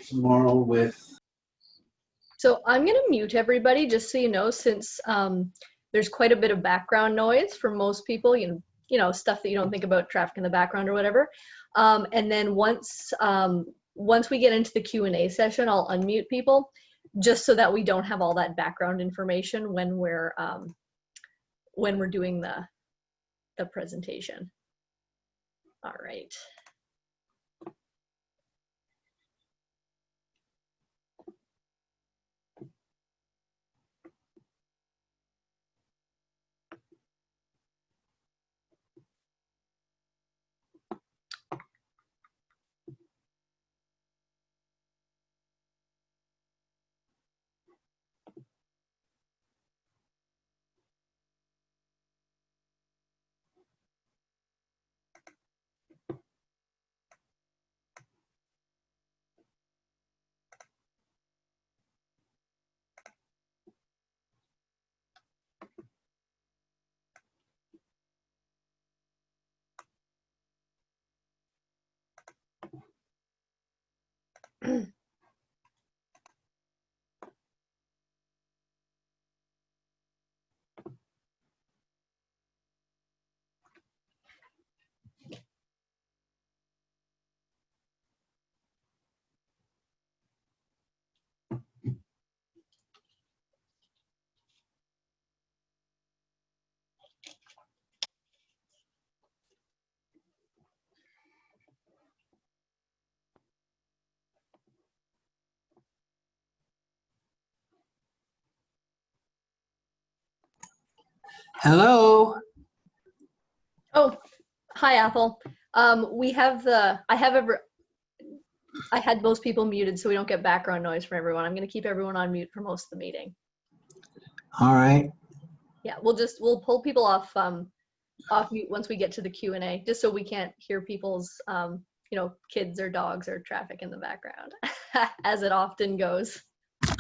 tomorrow with. So I'm going to mute everybody just so you know, since there's quite a bit of background noise for most people, you know, stuff that you don't think about, traffic in the background or whatever. And then once we get into the Q&A session, I'll unmute people just so that we don't have all that background information when we're doing the presentation. All right. Hello. Oh, hi, Apple. I had most people muted so we don't get background noise from everyone. I'm going to keep everyone on mute for most of the meeting. All right. Yeah, we'll pull people off mute once we get to the Q&A, just so we can't hear people's kids or dogs or traffic in the background, as it often goes.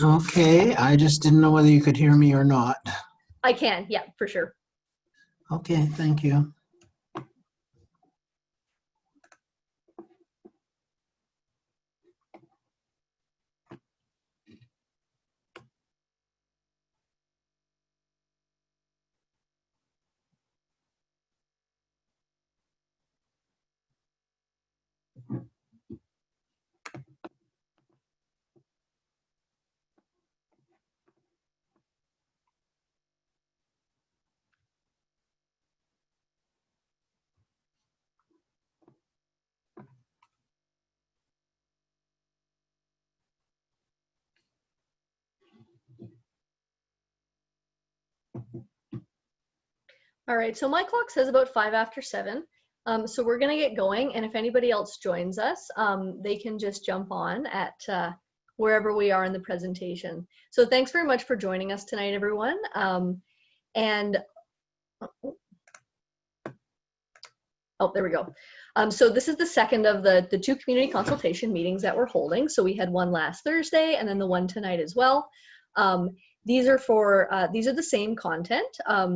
Okay, I just didn't know whether you could hear me or not. I can, yeah, for sure. Okay, thank you. All right, so my clock says about 5 after 7. So we're gonna get going, and if anybody else joins us, they can just jump on at wherever we are in the presentation. So thanks very much for joining us tonight, everyone. Oh, there we go. So this is the second of the 2 community consultation meetings that we're holding. So we had one last Thursday and then the one tonight as well. These are the same content.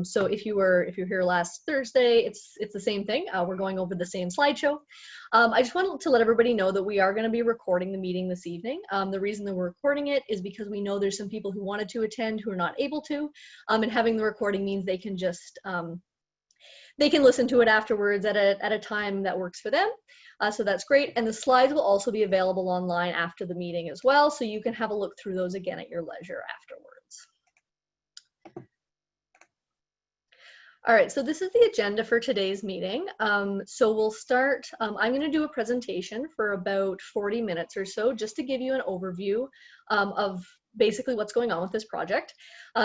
So if you were here last Thursday, it's the same thing. We're going over the same slideshow. I just wanted to let everybody know that we are going to be recording the meeting this evening. The reason that we're recording it is because we know there's some people who wanted to attend who are not able to, and having the recording means they can just they can listen to it afterwards at a time that works for them. So that's great. And the slides will also be available online after the meeting as well, so you can have a look through those again at your leisure afterwards. All right, so this is the agenda for today's meeting. So we'll start, I'm going to do a presentation for about 40 minutes or so, just to give you an overview of basically what's going on with this project.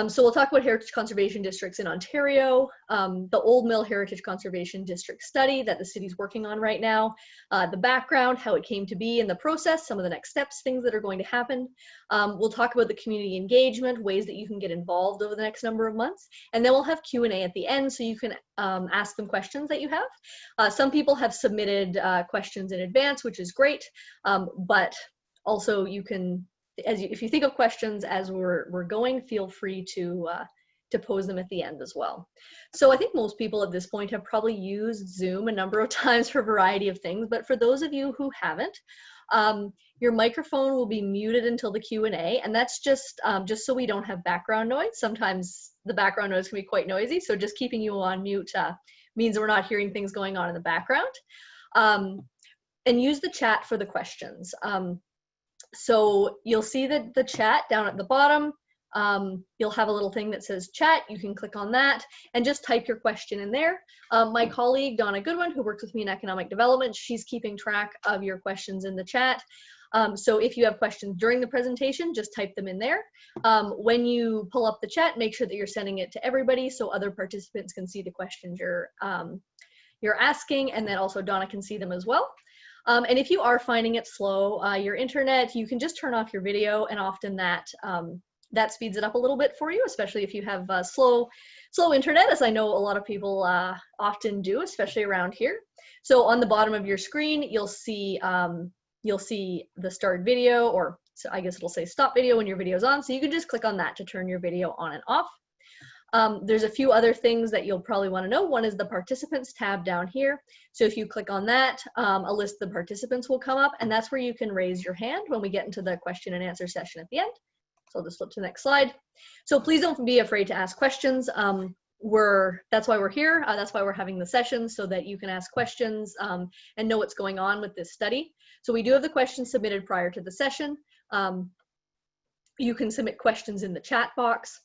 So we'll talk about heritage conservation districts in Ontario, the Old Mill Heritage Conservation District study that the city's working on right now, the background, how it came to be in the process, some of the next steps, things that are going to happen. We'll talk about the community engagement, ways that you can get involved over the next number of months, and then we'll have Q&A at the end so you can ask them questions that you have. Some people have submitted questions in advance, which is great, but also you can, if you think of questions as we're going, feel free to pose them at the end as well. So I think most people at this point have probably used Zoom a number of times for a variety of things, but for those of you who haven't, Your microphone will be muted until the Q&A, and that's just so we don't have background noise. Sometimes the background noise can be quite noisy, so just keeping you on mute means we're not hearing things going on in the background. And use the chat for the questions. So you'll see the chat down at the bottom. You'll have a little thing that says chat. You can click on that and just type your question in there. My colleague, Donna Goodwin, who works with me in economic development, she's keeping track of your questions in the chat. So if you have questions during the presentation, just type them in there. When you pull up the chat, make sure that you're sending it to everybody so other participants can see the questions you're asking, and then also Donna can see them as well. And if you are finding it slow, your internet, you can just turn off your video, and often that speeds it up a little bit for you, especially if you have slow internet, as I know a lot of people often do, especially around here. So on the bottom of your screen, you'll see the start video, or so I guess it'll say stop video when your video's on. So you can just click on that to turn your video on and off. There's a few other things that you'll probably want to know. One is the participants tab down here. So if you click on that, a list of the participants will come up, and that's where you can raise your hand when we get into the question and answer session at the end. So I'll just flip to the next slide. So please don't be afraid to ask questions. That's why we're here. That's why we're having the session, so that you can ask questions and know what's going on with this study. So we do have the questions submitted prior to the session. You can submit questions in the chat box.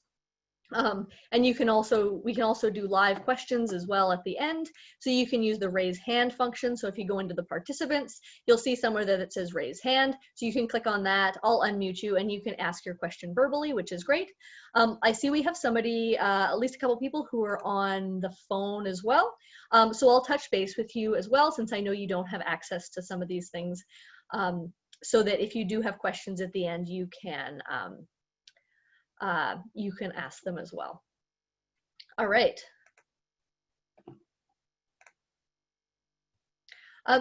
And we can also do live questions as well at the end. So you can use the raise hand function. So if you go into the participants, you'll see somewhere there that says raise hand. So you can click on that, I'll unmute you, and you can ask your question verbally, which is great. I see we have somebody, at least a couple people who are on the phone as well. So I'll touch base with you as well, since I know you don't have access to some of these things, so that if you do have questions at the end, you can ask them as well. All right.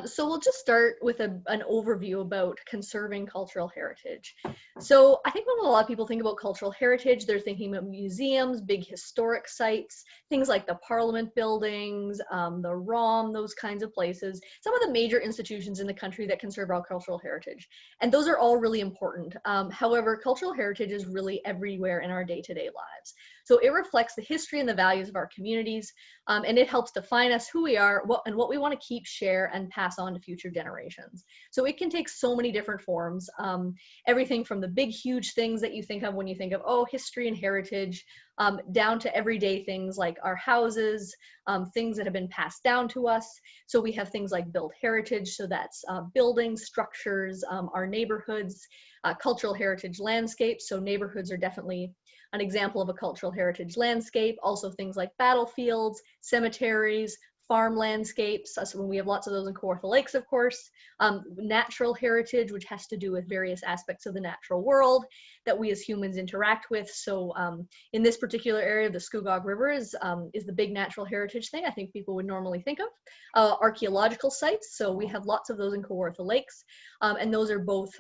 So we'll just start with an overview about conserving cultural heritage. So I think when a lot of people think about cultural heritage, they're thinking about museums, big historic sites, things like the Parliament buildings, the ROM, those kinds of places, some of the major institutions in the country that conserve our cultural heritage. And those are all really important. However, cultural heritage is really everywhere in our day-to-day lives. So it reflects the history and the values of our communities, and it helps define us, who we are, and what we want to keep, share, and pass on to future generations. So it can take so many different forms, everything from the big, huge things that you think of when you think of, oh, history and heritage, down to everyday things like our houses, things that have been passed down to us. So we have things like built heritage, so that's buildings, structures, our neighborhoods, cultural heritage landscapes. So neighborhoods are definitely an example of a cultural heritage landscape. Also things like battlefields, cemeteries, farm landscapes. So we have lots of those in Kawartha Lakes, of course. Natural heritage, which has to do with various aspects of the natural world that we as humans interact with. So in this particular area, the Scugog River is the big natural heritage thing I think people would normally think of. Archaeological sites, so we have lots of those in Kawartha Lakes, and those are both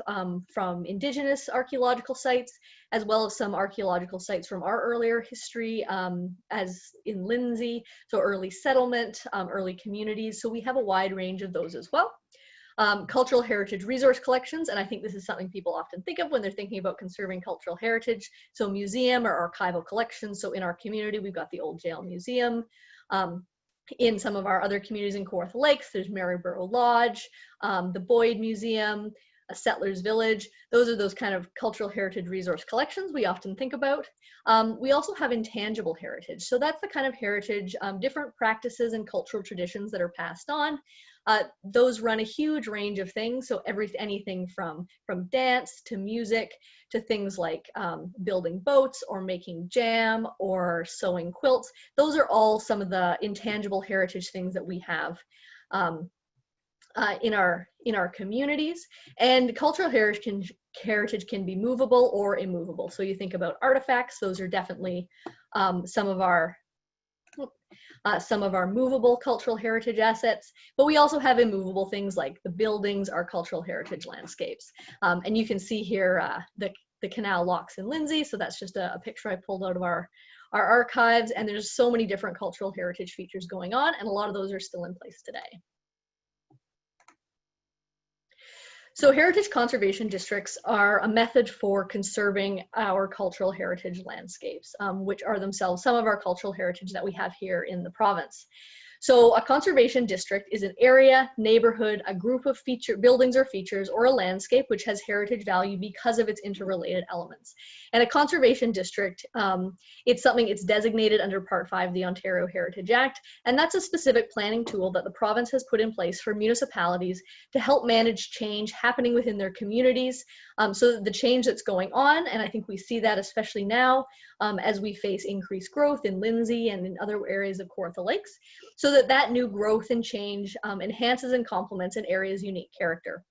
from Indigenous archaeological sites, as well as some archaeological sites from our earlier history, as in Lindsay, so early settlement, early communities. So we have a wide range of those as well. Cultural heritage resource collections, and I think this is something people often think of when they're thinking about conserving cultural heritage. So museum or archival collections. So in our community, we've got the Old Jail Museum. In some of our other communities in Kawartha Lakes, there's Maryborough Lodge, the Boyd Museum, a Settlers Village. Those are those kind of cultural heritage resource collections we often think about. We also have intangible heritage. So that's the kind of heritage, different practices and cultural traditions that are passed on. Those run a huge range of things. So anything from dance to music to things like building boats or making jam or sewing quilts. Those are all some of the intangible heritage things that we have in our communities. And cultural heritage can be movable or immovable. So you think about artifacts; those are definitely some of our movable cultural heritage assets, but we also have immovable things like the buildings, our cultural heritage landscapes. And you can see here the canal locks in Lindsay, so that's just a picture I pulled out of our archives, and there's so many different cultural heritage features going on, and a lot of those are still in place today. So heritage conservation districts are a method for conserving our cultural heritage landscapes, which are themselves some of our cultural heritage that we have here in the province. So a conservation district is an area, neighborhood, a group of buildings or features, or a landscape which has heritage value because of its interrelated elements. And a conservation district, it's designated under Part 5 of the Ontario Heritage Act, and that's a specific planning tool that the province has put in place for municipalities to help manage change happening within their communities, so that the change that's going on, and I think we see that especially now as we face increased growth in Lindsay and in other areas of Kawartha Lakes, so that that new growth and change enhances and complements an area's unique character.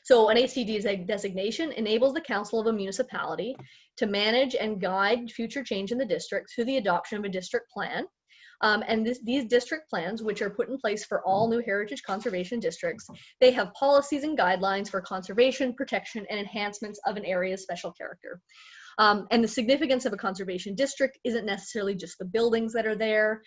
So an HCD designation enables the council of a municipality to manage and guide future change in the district through the adoption of a district plan. These district plans, which are put in place for all new heritage conservation districts, they have policies and guidelines for conservation, protection, and enhancements of an area's special character. And the significance of a conservation district isn't necessarily just the buildings that are there.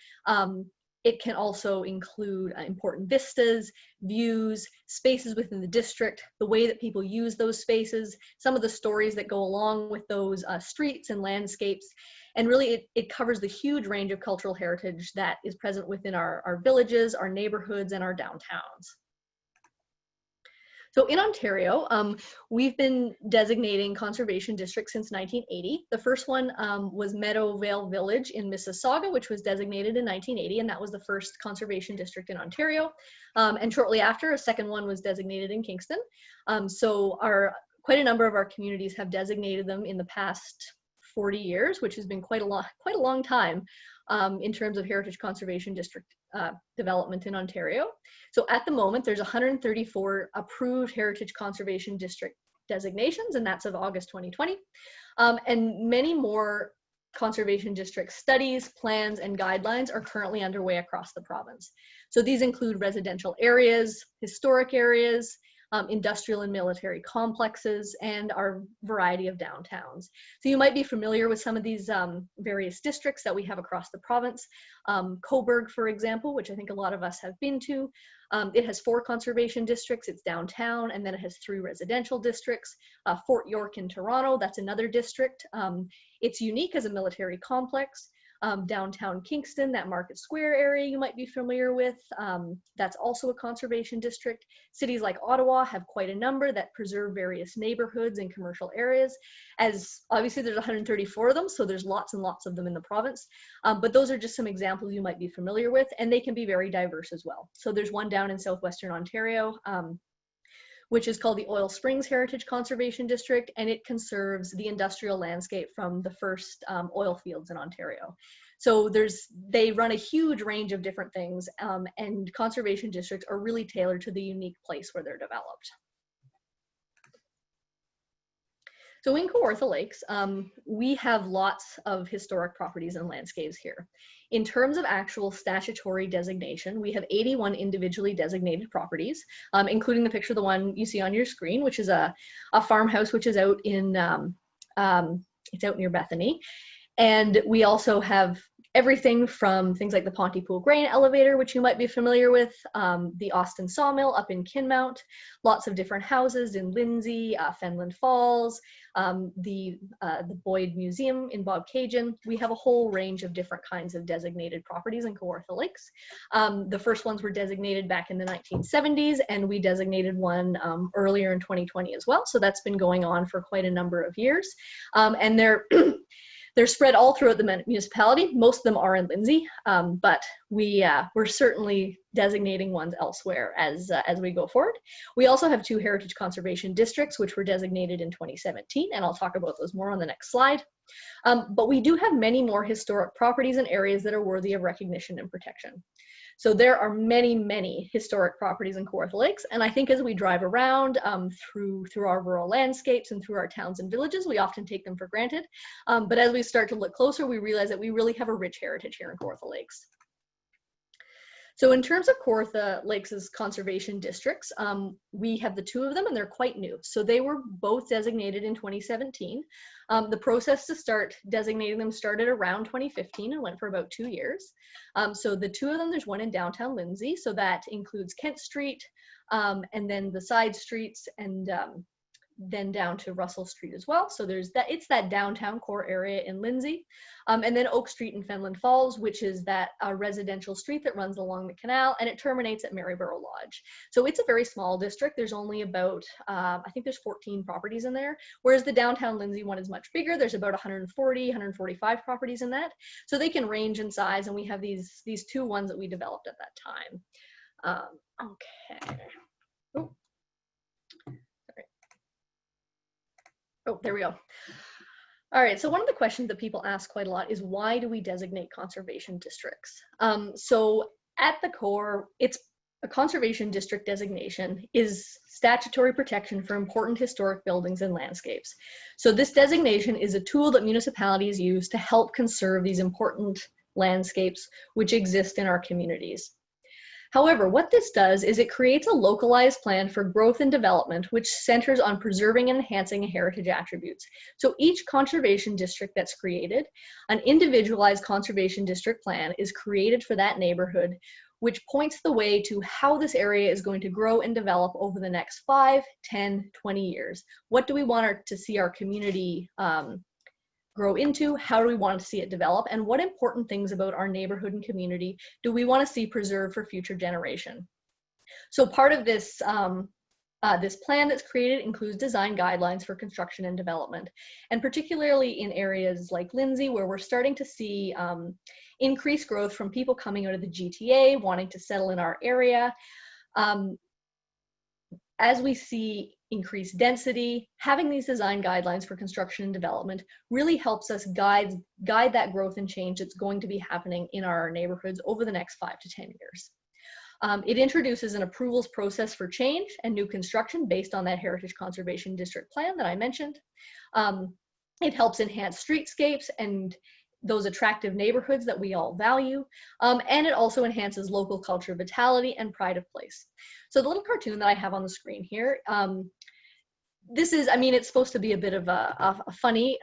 It can also include important vistas, views, spaces within the district, the way that people use those spaces, some of the stories that go along with those streets and landscapes. And really, it covers the huge range of cultural heritage that is present within our villages, our neighborhoods, and our downtowns. So in Ontario, we've been designating conservation districts since 1980. The first one was Meadowvale Village in Mississauga, which was designated in 1980, and that was the first conservation district in Ontario. And shortly after, a second one was designated in Kingston. So quite a number of our communities have designated them in the past 40 years, which has been quite a long time in terms of heritage conservation district development in Ontario. So at the moment, there's 134 approved heritage conservation district designations, and that's of August 2020. And many more conservation district studies, plans, and guidelines are currently underway across the province. So these include residential areas, historic areas, industrial and military complexes, and our variety of downtowns. So you might be familiar with some of these various districts that we have across the province. Cobourg, for example, which I think a lot of us have been to. It has 4 conservation districts. It's downtown, and then it has 3 residential districts. Fort York in Toronto, that's another district. It's unique as a military complex. Downtown Kingston, that Market Square area you might be familiar with, that's also a conservation district. Cities like Ottawa have quite a number that preserve various neighborhoods and commercial areas, as obviously there's 134 of them, so there's lots and lots of them in the province. But those are just some examples you might be familiar with, and they can be very diverse as well. So there's one down in southwestern Ontario, which is called the Oil Springs Heritage Conservation District, and it conserves the industrial landscape from the first oil fields in Ontario. So they run a huge range of different things, and conservation districts are really tailored to the unique place where they're developed. So in Kawartha Lakes, we have lots of historic properties and landscapes here. In terms of actual statutory designation, we have 81 individually designated properties, including the picture, the one you see on your screen, which is a farmhouse, which is out in, it's out near Bethany. And we also have everything from things like the Pontypool Grain Elevator, which you might be familiar with, the Austin Sawmill up in Kinmount, lots of different houses in Lindsay, Fenland Falls, the Boyd Museum in Bobcaygeon. We have a whole range of different kinds of designated properties in Kawartha Lakes. The first ones were designated back in the 1970s, and we designated one earlier in 2020 as well. So that's been going on for quite a number of years. And they're spread all throughout the municipality. Most of them are in Lindsay, but we're certainly designating ones elsewhere as we go forward. We also have 2 heritage conservation districts, which were designated in 2017, and I'll talk about those more on the next slide. But we do have many more historic properties and areas that are worthy of recognition and protection. So there are many, many historic properties in Kawartha Lakes, and I think as we drive around through our rural landscapes and through our towns and villages, we often take them for granted. But as we start to look closer, we realize that we really have a rich heritage here in Kawartha Lakes. So in terms of Kawartha Lakes' conservation districts, we have the two of them and they're quite new. So they were both designated in 2017. The process to start designating them started around 2015 and went for about 2 years. So the two of them, there's one in downtown Lindsay. So that includes Kent Street and then the side streets and then down to Russell Street as well. So there's that, it's that downtown core area in Lindsay. And then Oak Street in Fenland Falls, which is that residential street that runs along the canal, and it terminates at Maryborough Lodge. So it's a very small district. There's only about, I think there's 14 properties in there, whereas the downtown Lindsay one is much bigger. There's about 140, 145 properties in that. So they can range in size, and we have these two ones that we developed at that time. Okay. Oh. Oh, there we go. All right, so one of the questions that people ask quite a lot is why do we designate conservation districts? So at the core, it's a conservation district designation is statutory protection for important historic buildings and landscapes. So this designation is a tool that municipalities use to help conserve these important landscapes which exist in our communities. However, what this does is it creates a localized plan for growth and development, which centers on preserving and enhancing heritage attributes. So each conservation district that's created, an individualized conservation district plan is created for that neighborhood, which points the way to how this area is going to grow and develop over the next 5, 10, 20 years. What do we want to see our community grow into? How do we want to see it develop? And what important things about our neighborhood and community do we want to see preserved for future generation? So part of this, this plan that's created includes design guidelines for construction and development. And particularly in areas like Lindsay, where we're starting to see increased growth from people coming out of the GTA, wanting to settle in our area. As we see increased density, having these design guidelines for construction and development really helps us guide that growth and change that's going to be happening in our neighborhoods over the next 5 to 10 years. It introduces an approvals process for change and new construction based on that Heritage Conservation District plan that I mentioned. It helps enhance streetscapes and those attractive neighborhoods that we all value. And it also enhances local culture, vitality, and pride of place. So the little cartoon that I have on the screen here, this is, I mean, it's supposed to be a bit of a funny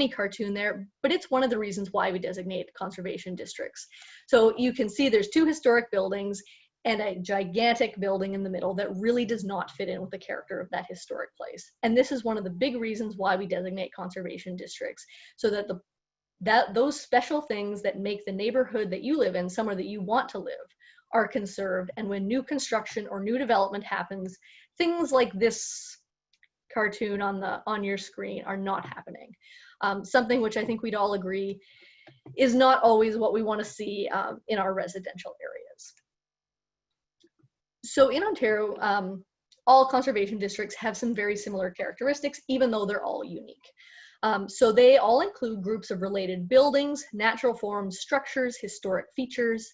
cartoon there, but it's one of the reasons why we designate conservation districts. So you can see there's 2 historic buildings and a gigantic building in the middle that really does not fit in with the character of that historic place. And this is one of the big reasons why we designate conservation districts, so that those special things that make the neighborhood that you live in, somewhere that you want to live, are conserved. And when new construction or new development happens, things like this cartoon on your screen are not happening. Something which I think we'd all agree is not always what we want to see in our residential areas. So in Ontario, all conservation districts have some very similar characteristics, even though they're all unique. So they all include groups of related buildings, natural forms, structures, historic features,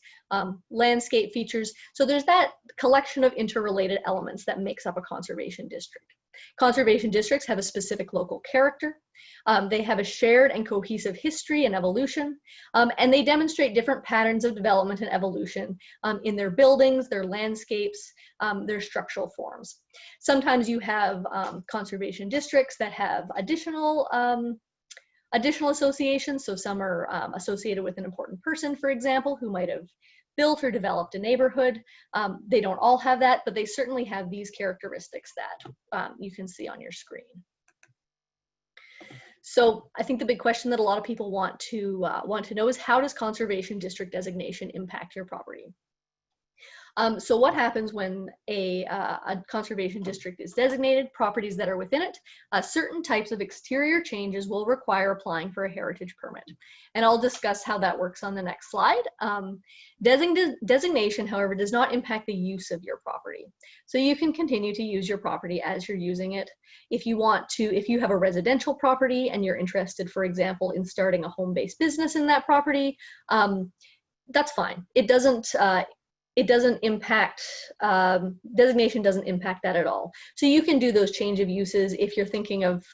landscape features. So there's that collection of interrelated elements that makes up a conservation district. Conservation districts have a specific local character. They have a shared and cohesive history and evolution, and they demonstrate different patterns of development and evolution in their buildings, their landscapes, their structural forms. Sometimes you have conservation districts that have additional associations. So some are associated with an important person, for example, who might have built or developed a neighborhood. They don't all have that, but they certainly have these characteristics that you can see on your screen. So I think the big question that a lot of people want to know is, how does conservation district designation impact your property? So what happens when a conservation district is designated? Properties that are within it, certain types of exterior changes will require applying for a heritage permit. And I'll discuss how that works on the next slide. Designation, however, does not impact the use of your property. So you can continue to use your property as you're using it. If you want to, if you have a residential property and you're interested, for example, in starting a home-based business in that property, that's fine. It doesn't impact, designation doesn't impact that at all. So you can do those change of uses if you're thinking of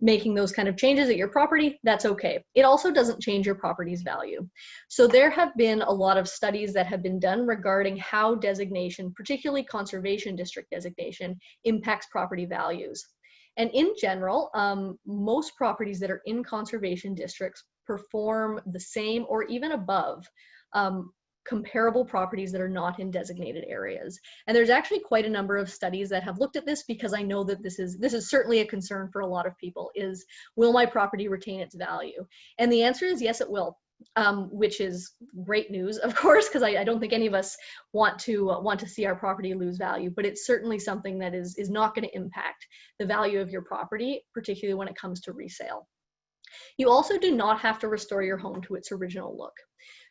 making those kind of changes at your property, that's okay. It also doesn't change your property's value. So there have been a lot of studies that have been done regarding how designation, particularly conservation district designation, impacts property values. And in general, most properties that are in conservation districts perform the same or even above comparable properties that are not in designated areas. And there's actually quite a number of studies that have looked at this, because I know that this is certainly a concern for a lot of people, is will my property retain its value? And the answer is yes, it will, which is great news, of course, because I don't think any of us want to see our property lose value, but it's certainly something that is not going to impact the value of your property, particularly when it comes to resale. You also do not have to restore your home to its original look.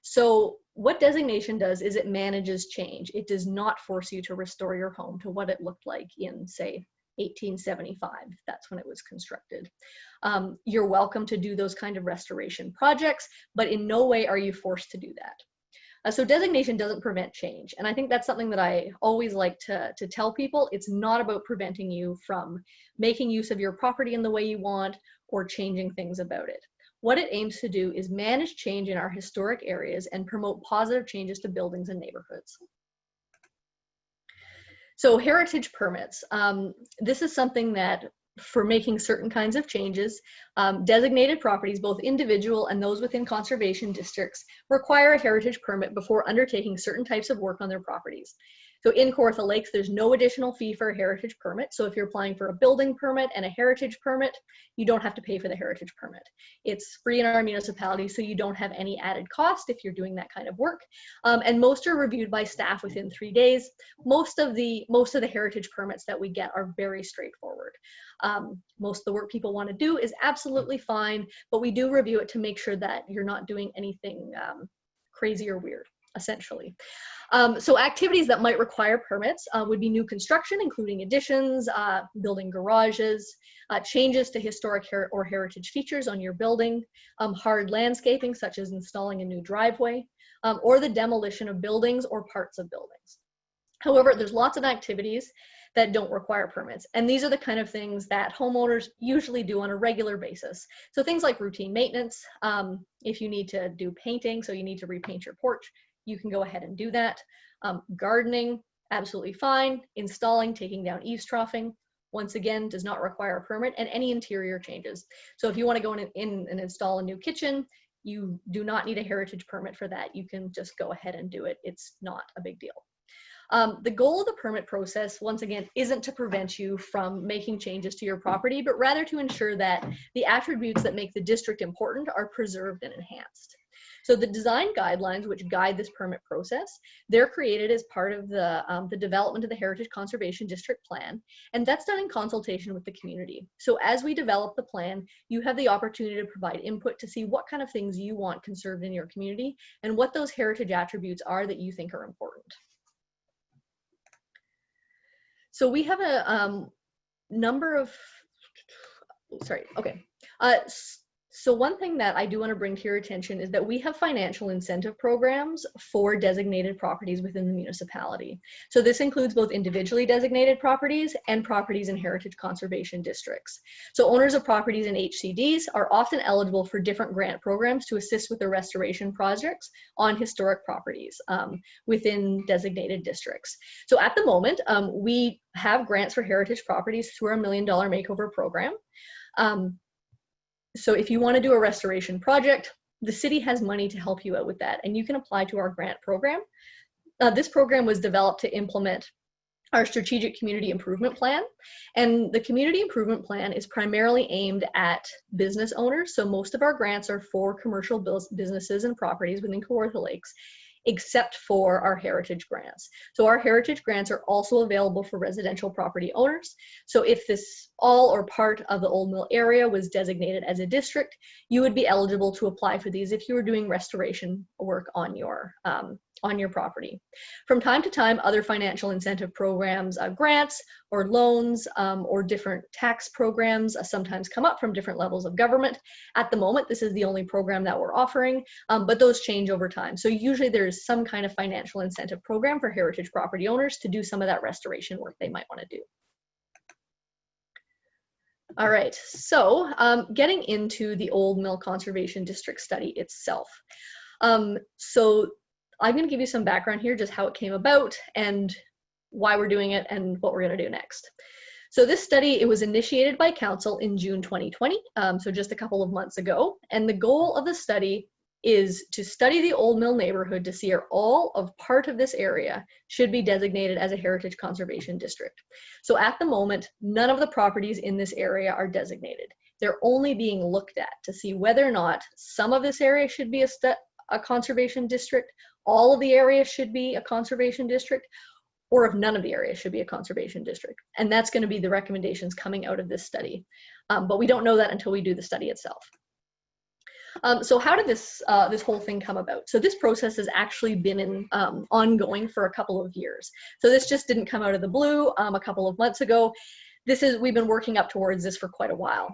So what designation does is it manages change. It does not force you to restore your home to what it looked like in, say, 1875. That's when it was constructed. You're welcome to do those kind of restoration projects, but in no way are you forced to do that. So designation doesn't prevent change. And I think that's something that I always like to tell people. It's not about preventing you from making use of your property in the way you want or changing things about it. What it aims to do is manage change in our historic areas and promote positive changes to buildings and neighborhoods. So heritage permits. This is something that, for making certain kinds of changes, designated properties, both individual and those within conservation districts, require a heritage permit before undertaking certain types of work on their properties. So in Kawartha Lakes, there's no additional fee for a heritage permit. So if you're applying for a building permit and a heritage permit, you don't have to pay for the heritage permit. It's free in our municipality, so you don't have any added cost if you're doing that kind of work. And most are reviewed by staff within 3 days. Most of the heritage permits that we get are very straightforward. Most of the work people want to do is absolutely fine, but we do review it to make sure that you're not doing anything crazy or weird, essentially. So activities that might require permits would be new construction, including additions, building garages, changes to historic or heritage features on your building, hard landscaping, such as installing a new driveway, or the demolition of buildings or parts of buildings. However, there's lots of activities that don't require permits. And these are the kind of things that homeowners usually do on a regular basis. So things like routine maintenance, if you need to do painting, so you need to repaint your porch, you can go ahead and do that. Gardening, absolutely fine. Installing, taking down eaves troughing, once again, does not require a permit, and any interior changes. So if you want to go in and install a new kitchen, you do not need a heritage permit for that. You can just go ahead and do it. It's not a big deal. The goal of the permit process, once again, isn't to prevent you from making changes to your property, but rather to ensure that the attributes that make the district important are preserved and enhanced. So the design guidelines, which guide this permit process, they're created as part of the development of the Heritage Conservation District Plan, and that's done in consultation with the community. So as we develop the plan, you have the opportunity to provide input to see what kind of things you want conserved in your community and what those heritage attributes are that you think are important. So we have a number of, So one thing that I do want to bring to your attention is that we have financial incentive programs for designated properties within the municipality. So this includes both individually designated properties and properties in heritage conservation districts. So owners of properties in HCDs are often eligible for different grant programs to assist with their restoration projects on historic properties within designated districts. So at the moment, we have grants for heritage properties through our $1 Million Makeover program. So if you want to do a restoration project, the city has money to help you out with that, and you can apply to our grant program. This program was developed to implement our strategic community improvement plan, and the community improvement plan is primarily aimed at business owners. So most of our grants are for commercial businesses and properties within Kawartha Lakes, except for our heritage grants. So our heritage grants are also available for residential property owners. So if this all or part of the Old Mill area was designated as a district, you would be eligible to apply for these if you were doing restoration work on your property. From time to time, other financial incentive programs, grants or loans or different tax programs sometimes come up from different levels of government. At the moment, this is the only program that we're offering, but those change over time. So usually there's some kind of financial incentive program for heritage property owners to do some of that restoration work they might want to do. All right, so getting into the Old Mill Conservation District study itself. So I'm going to give you some background here, just how it came about and why we're doing it and what we're going to do next. So this study, it was initiated by council in June 2020, so just a couple of months ago. And the goal of the study is to study the Old Mill neighborhood to see if all of part of this area should be designated as a heritage conservation district. So at the moment, none of the properties in this area are designated. They're only being looked at to see whether or not some of this area should be a conservation district, all of the area should be a conservation district, or if none of the area should be a conservation district. And that's going to be the recommendations coming out of this study. But we don't know that until we do the study itself. So how did this whole thing come about? So this process has actually been ongoing for a couple of years. So this just didn't come out of the blue a couple of months ago. We've been working up towards this for quite a while.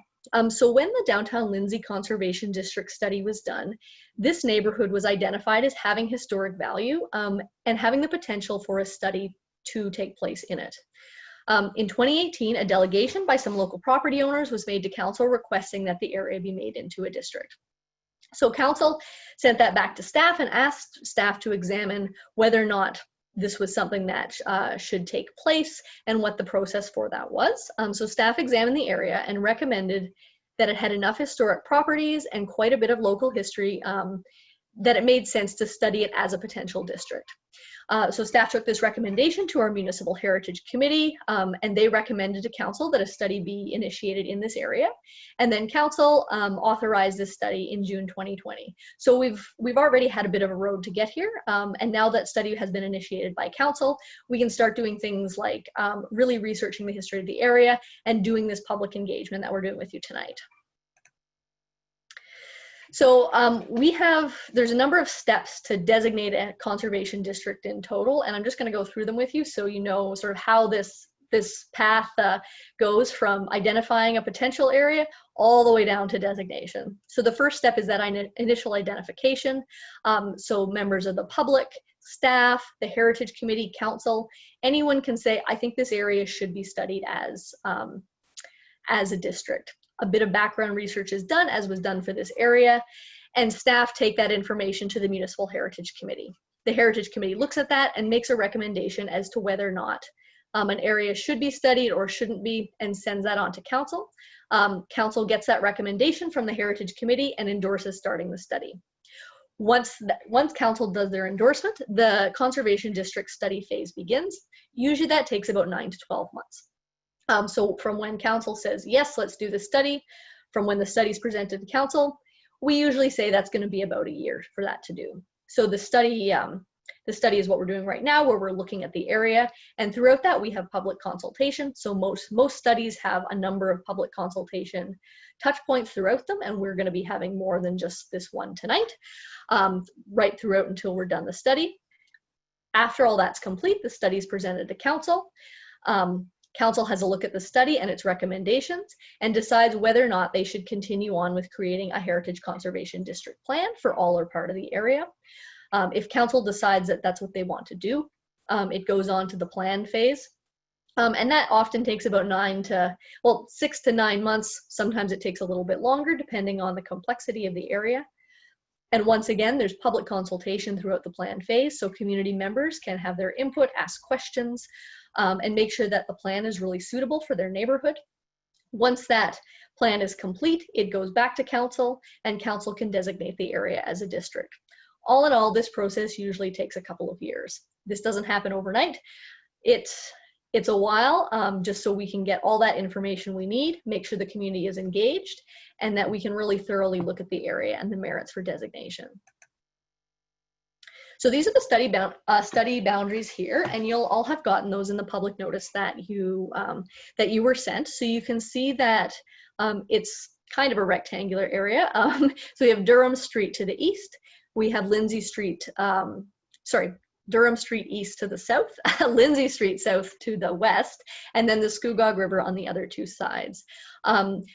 So when the Downtown Lindsay Conservation District study was done, this neighborhood was identified as having historic value and having the potential for a study to take place in it. In 2018, a delegation by some local property owners was made to council requesting that the area be made into a district. So council sent that back to staff and asked staff to examine whether or not this was something that should take place and what the process for that was. So staff examined the area and recommended that it had enough historic properties and quite a bit of local history that it made sense to study it as a potential district. So staff took this recommendation to our Municipal Heritage Committee, and they recommended to council that a study be initiated in this area. And then council authorized this study in June 2020. So we've already had a bit of a road to get here, and now that study has been initiated by council, we can start doing things like really researching the history of the area and doing this public engagement that we're doing with you tonight. So there's a number of steps to designate a conservation district in total, and I'm just going to go through them with you so you know sort of how this path goes from identifying a potential area all the way down to designation. So the first step is that initial identification. So members of the public, staff, the Heritage Committee, council, anyone can say, I think this area should be studied as a district. A bit of background research is done, as was done for this area, and staff take that information to the Municipal Heritage Committee. The Heritage Committee looks at that and makes a recommendation as to whether or not an area should be studied or shouldn't be, and sends that on to council. Council gets that recommendation from the Heritage Committee and endorses starting the study. Once council does their endorsement, the conservation district study phase begins. Usually that takes about 9 to 12 months. So from when council says, yes, let's do the study, from when the study is presented to council, we usually say that's going to be about a year for that to do. So the study is what we're doing right now, where we're looking at the area, and throughout that we have public consultation. So most studies have a number of public consultation touch points throughout them, and we're going to be having more than just this one tonight, right throughout until we're done the study. After all that's complete, the study is presented to council. Council has a look at the study and its recommendations and decides whether or not they should continue on with creating a heritage conservation district plan for all or part of the area. If council decides that that's what they want to do, it goes on to the plan phase. And that often takes about 6 to 9 months. Sometimes it takes a little bit longer depending on the complexity of the area. And once again, there's public consultation throughout the plan phase, so community members can have their input, ask questions, and make sure that the plan is really suitable for their neighborhood. Once that plan is complete, it goes back to council, and council can designate the area as a district. All in all, this process usually takes a couple of years. This doesn't happen overnight. It's a while, just so we can get all that information we need, make sure the community is engaged, and that we can really thoroughly look at the area and the merits for designation. So these are the study boundaries here, and you'll all have gotten those in the public notice that you were sent. So you can see that it's kind of a rectangular area. So we have Durham Street to the east. We have Durham Street east to the south, Lindsay Street south to the west, and then the Scugog River on the other two sides.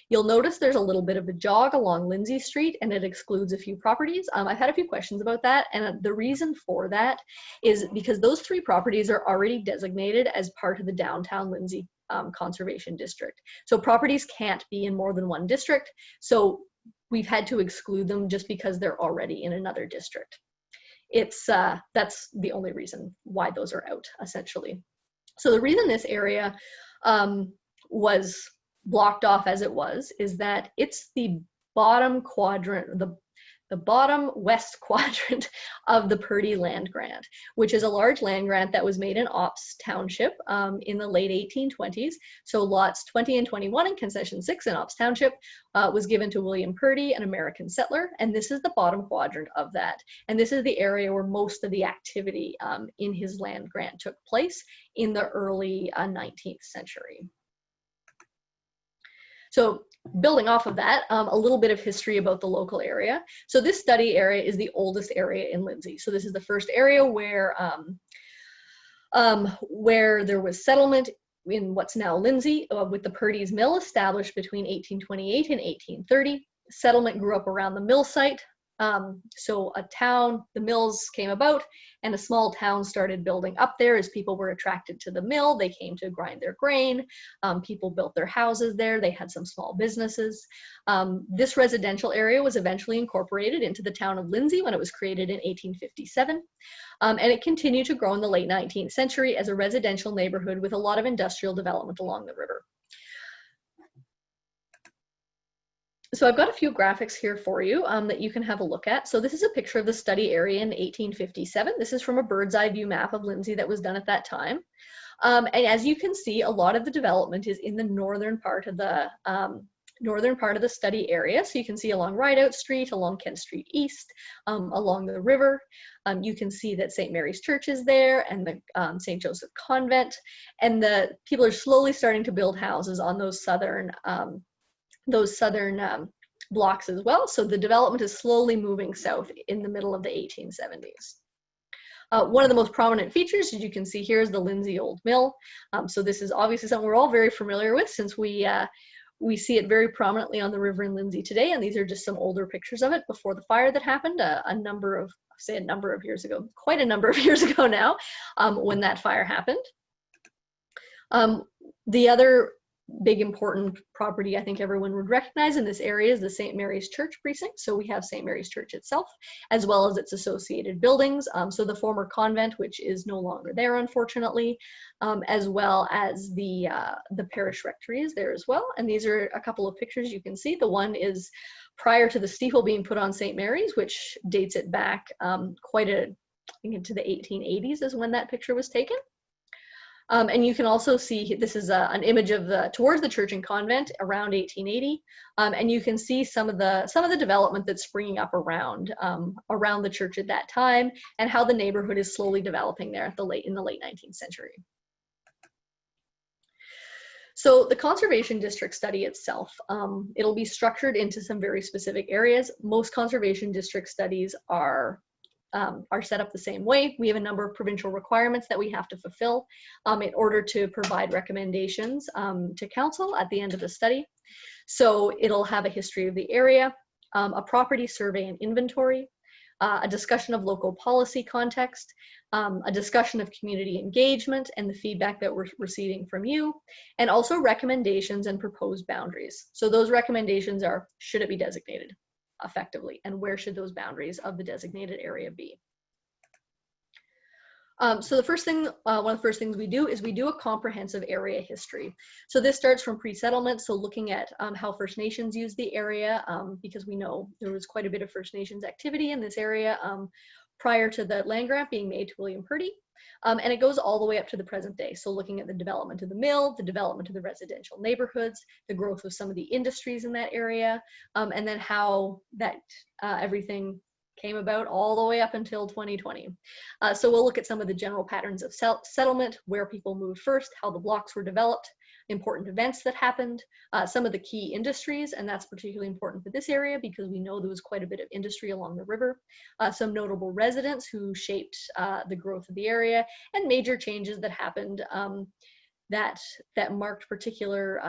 You'll notice there's a little bit of a jog along Lindsay Street, and it excludes a few properties. I've had a few questions about that, and the reason for that is because those 3 properties are already designated as part of the Downtown Lindsay conservation district. So properties can't be in more than one district. So we've had to exclude them just because they're already in another district. That's the only reason why those are out, essentially. So the reason this area was blocked off as it was is that it's the bottom quadrant, the bottom west quadrant of the Purdy land grant, which is a large land grant that was made in Ops Township in the late 1820s. So lots 20 and 21 in Concession 6 in Ops Township was given to William Purdy, an American settler, and this is the bottom quadrant of that. And this is the area where most of the activity in his land grant took place in the early 19th century. So building off of that, a little bit of history about the local area. So this study area is the oldest area in Lindsay. So this is the first area where there was settlement in what's now Lindsay, with the Purdy's Mill established between 1828 and 1830. Settlement grew up around the mill site. So a town, the mills came about, and a small town started building up there as people were attracted to the mill. They came to grind their grain. People built their houses there. They had some small businesses. This residential area was eventually incorporated into the town of Lindsay when it was created in 1857. And it continued to grow in the late 19th century as a residential neighborhood with a lot of industrial development along the river. So I've got a few graphics here for you that you can have a look at. So this is a picture of the study area in 1857. This is from a bird's eye view map of Lindsay that was done at that time. And as you can see, a lot of the development is in the northern part of the study area. So you can see along Rideout Street, along Kent Street East, along the river. You can see that St. Mary's Church is there, and the St. Joseph Convent. And the people are slowly starting to build houses on those southern blocks as well. So the development is slowly moving south in the middle of the 1870s. One of the most prominent features, as you can see here, is the Lindsay Old Mill. So this is obviously something we're all very familiar with, since we see it very prominently on the river in Lindsay today. And these are just some older pictures of it before the fire that happened a number of years ago, quite a number of years ago now, when that fire happened. The other big important property I think everyone would recognize in this area is the St. Mary's Church precinct. So we have St. Mary's Church itself, as well as its associated buildings. So the former convent, which is no longer there, unfortunately, as well as the parish rectory is there as well. And these are a couple of pictures you can see. The one is prior to the steeple being put on St. Mary's, which dates it back I think into the 1880s is when that picture was taken. And you can also see, this is an image of towards the church and convent around 1880. And you can see some of the development that's springing up around the church at that time, and how the neighborhood is slowly developing there in the late 19th century. So the conservation district study itself, it'll be structured into some very specific areas. Most conservation district studies are set up the same way. We have a number of provincial requirements that we have to fulfill in order to provide recommendations to council at the end of the study. So it'll have a history of the area, a property survey and inventory, a discussion of local policy context, a discussion of community engagement and the feedback that we're receiving from you, and also recommendations and proposed boundaries. So those recommendations are, should it be designated effectively, and where should those boundaries of the designated area be? So the first thing, one of the first things we do is we do a comprehensive area history. So this starts from pre-settlement, so looking at how First Nations use the area, because we know there was quite a bit of First Nations activity in this area prior to the land grant being made to William Purdy. And it goes all the way up to the present day. So looking at the development of the mill, the development of the residential neighborhoods, the growth of some of the industries in that area, and then how that everything came about all the way up until 2020. So we'll look at some of the general patterns of settlement, where people moved first, how the blocks were developed, important events that happened, some of the key industries, and that's particularly important for this area because we know there was quite a bit of industry along the river, some notable residents who shaped the growth of the area, and major changes that happened that marked particular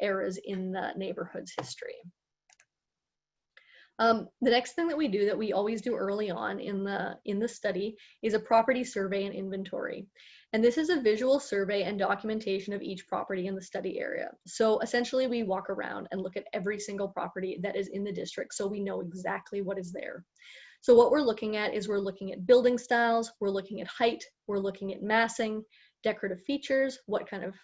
eras in the neighborhood's history. The next thing that we do that we always do early on in the study is a property survey and inventory. And this is a visual survey and documentation of each property in the study area. So essentially we walk around and look at every single property that is in the district so we know exactly what is there. So what we're looking at is we're looking at building styles, we're looking at height, we're looking at massing, decorative features, what kind of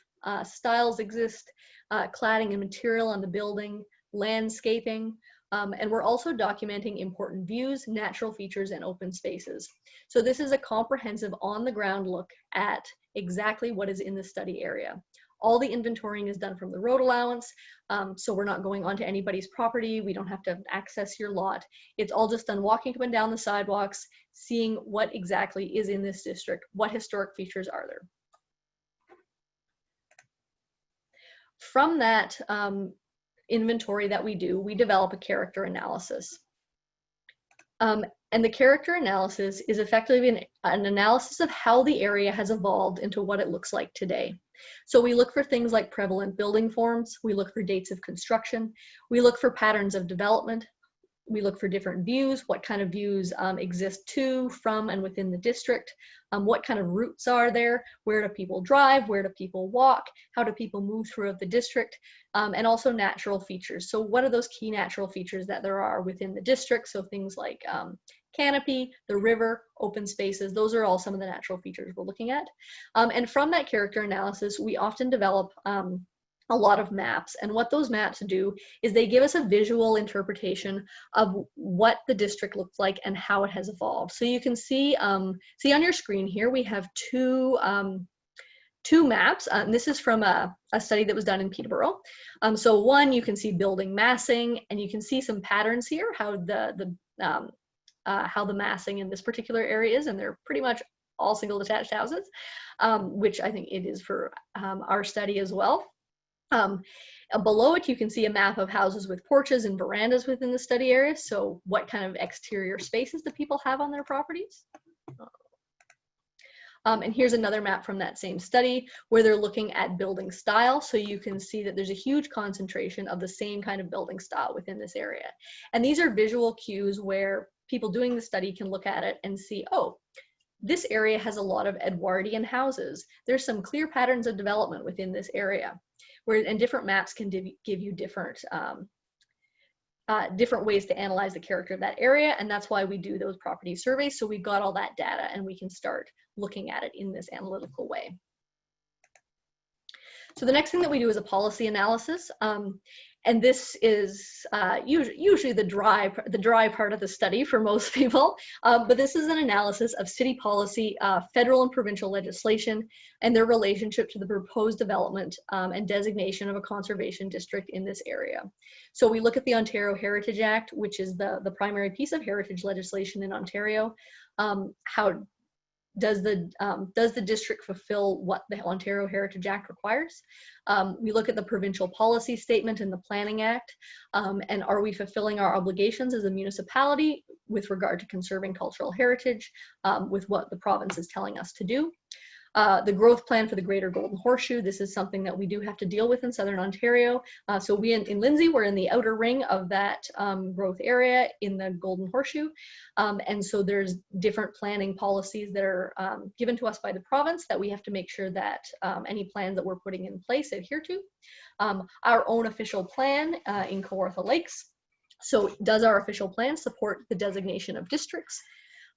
styles exist, cladding and material on the building, landscaping, and we're also documenting important views, natural features, and open spaces. So this is a comprehensive on-the-ground look at exactly what is in the study area. All the inventorying is done from the road allowance, so we're not going onto anybody's property. We don't have to access your lot. It's all just done walking up and down the sidewalks, seeing what exactly is in this district, what historic features are there. From that inventory that we do, we develop a character analysis. And the character analysis is effectively an analysis of how the area has evolved into what it looks like today. So we look for things like prevalent building forms, we look for dates of construction, we look for patterns of development, we look for different views, what kind of views exist to, from, and within the district, what kind of routes are there, where do people drive, where do people walk, how do people move throughout the district, and also natural features. So what are those key natural features that there are within the district? So things like canopy, the river, open spaces, those are all some of the natural features we're looking at. And from that character analysis, we often develop a lot of maps, and what those maps do is they give us a visual interpretation of what the district looks like and how it has evolved. So you can see on your screen here we have two maps. This is from a study that was done in Peterborough. So one, you can see building massing, and you can see some patterns here, how the massing in this particular area is, and they're pretty much all single detached houses, which I think it is for our study as well. Below it, you can see a map of houses with porches and verandas within the study area. So what kind of exterior spaces do people have on their properties? And here's another map from that same study where they're looking at building style. So you can see that there's a huge concentration of the same kind of building style within this area. And these are visual cues where people doing the study can look at it and see, oh, this area has a lot of Edwardian houses. There's some clear patterns of development within this area. And different maps can give you different ways to analyze the character of that area, and that's why we do those property surveys. So we've got all that data and we can start looking at it in this analytical way. So the next thing that we do is a policy analysis. And this is usually the dry part of the study for most people, but this is an analysis of city policy, federal and provincial legislation, and their relationship to the proposed development and designation of a conservation district in this area. So we look at the Ontario Heritage Act, which is the primary piece of heritage legislation in Ontario. How does the district fulfill what the Ontario Heritage Act requires? We look at the provincial policy statement and the Planning Act, and are we fulfilling our obligations as a municipality with regard to conserving cultural heritage with what the province is telling us to do? The growth plan for the Greater Golden Horseshoe, this is something that we do have to deal with in Southern Ontario. So we in Lindsay, we're in the outer ring of that growth area in the Golden Horseshoe. And so there's different planning policies that are given to us by the province that we have to make sure that any plans that we're putting in place adhere to. Our own official plan in Kawartha Lakes. So does our official plan support the designation of districts?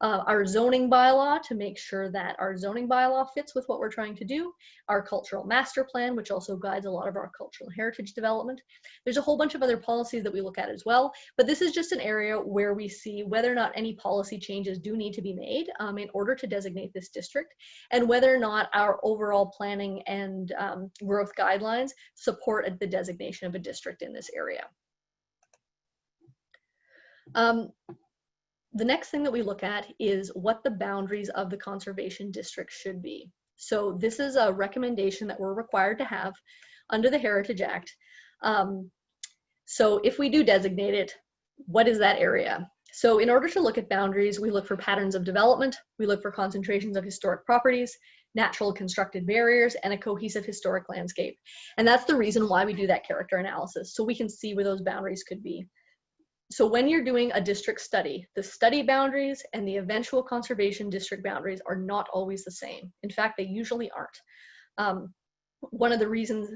Our zoning bylaw to make sure that our zoning bylaw fits with what we're trying to do, our cultural master plan, which also guides a lot of our cultural heritage development. There's a whole bunch of other policies that we look at as well, but this is just an area where we see whether or not any policy changes do need to be made in order to designate this district, and whether or not our overall planning and growth guidelines support the designation of a district in this area. The next thing that we look at is what the boundaries of the conservation district should be. So this is a recommendation that we're required to have under the Heritage Act. So if we do designate it, what is that area? So in order to look at boundaries, we look for patterns of development, we look for concentrations of historic properties, natural constructed barriers, and a cohesive historic landscape. And that's the reason why we do that character analysis, so we can see where those boundaries could be. So when you're doing a district study, the study boundaries and the eventual conservation district boundaries are not always the same. In fact, they usually aren't. One of the reasons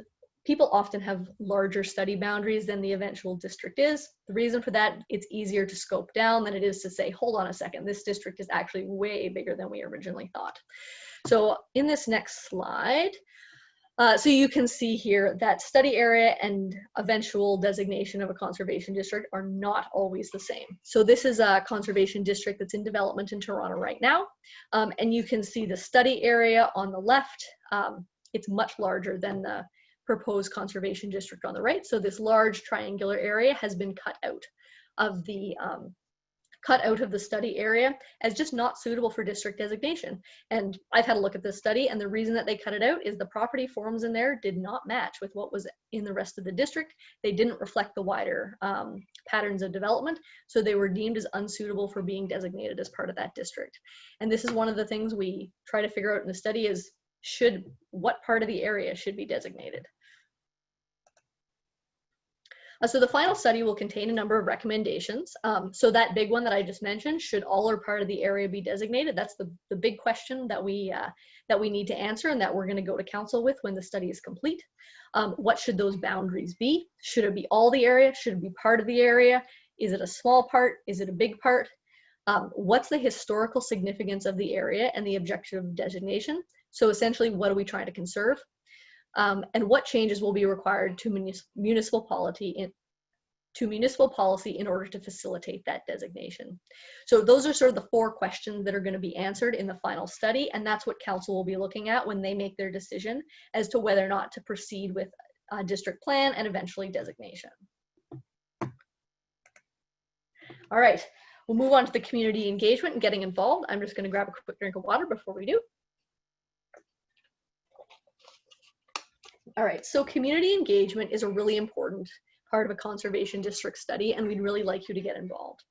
people often have larger study boundaries than the eventual district is. The reason for that, it's easier to scope down than it is to say, hold on a second, this district is actually way bigger than we originally thought. So in this next slide, so you can see here that study area and eventual designation of a conservation district are not always the same. So this is a conservation district that's in development in Toronto right now. And you can see the study area on the left. It's much larger than the proposed conservation district on the right. So this large triangular area has been cut out of the study area as just not suitable for district designation. And I've had a look at this study, and the reason that they cut it out is the property forms in there did not match with what was in the rest of the district. They didn't reflect the wider patterns of development, so they were deemed as unsuitable for being designated as part of that district. And this is one of the things we try to figure out in the study is what part of the area should be designated. So the final study will contain a number of recommendations. So that big one that I just mentioned, should all or part of the area be designated? That's the big question that we need to answer and that we're going to go to council with when the study is complete. What should those boundaries be? Should it be all the area? Should it be part of the area? Is it a small part? Is it a big part? What's the historical significance of the area and the objective of designation? So essentially, what are we trying to conserve? And what changes will be required to municipal policy in order to facilitate that designation. So those are sort of the 4 questions that are going to be answered in the final study, and that's what council will be looking at when they make their decision as to whether or not to proceed with a district plan and eventually designation. All right, we'll move on to the community engagement and getting involved. I'm just going to grab a quick drink of water before we do. All right, so community engagement is a really important part of a conservation district study, and we'd really like you to get involved.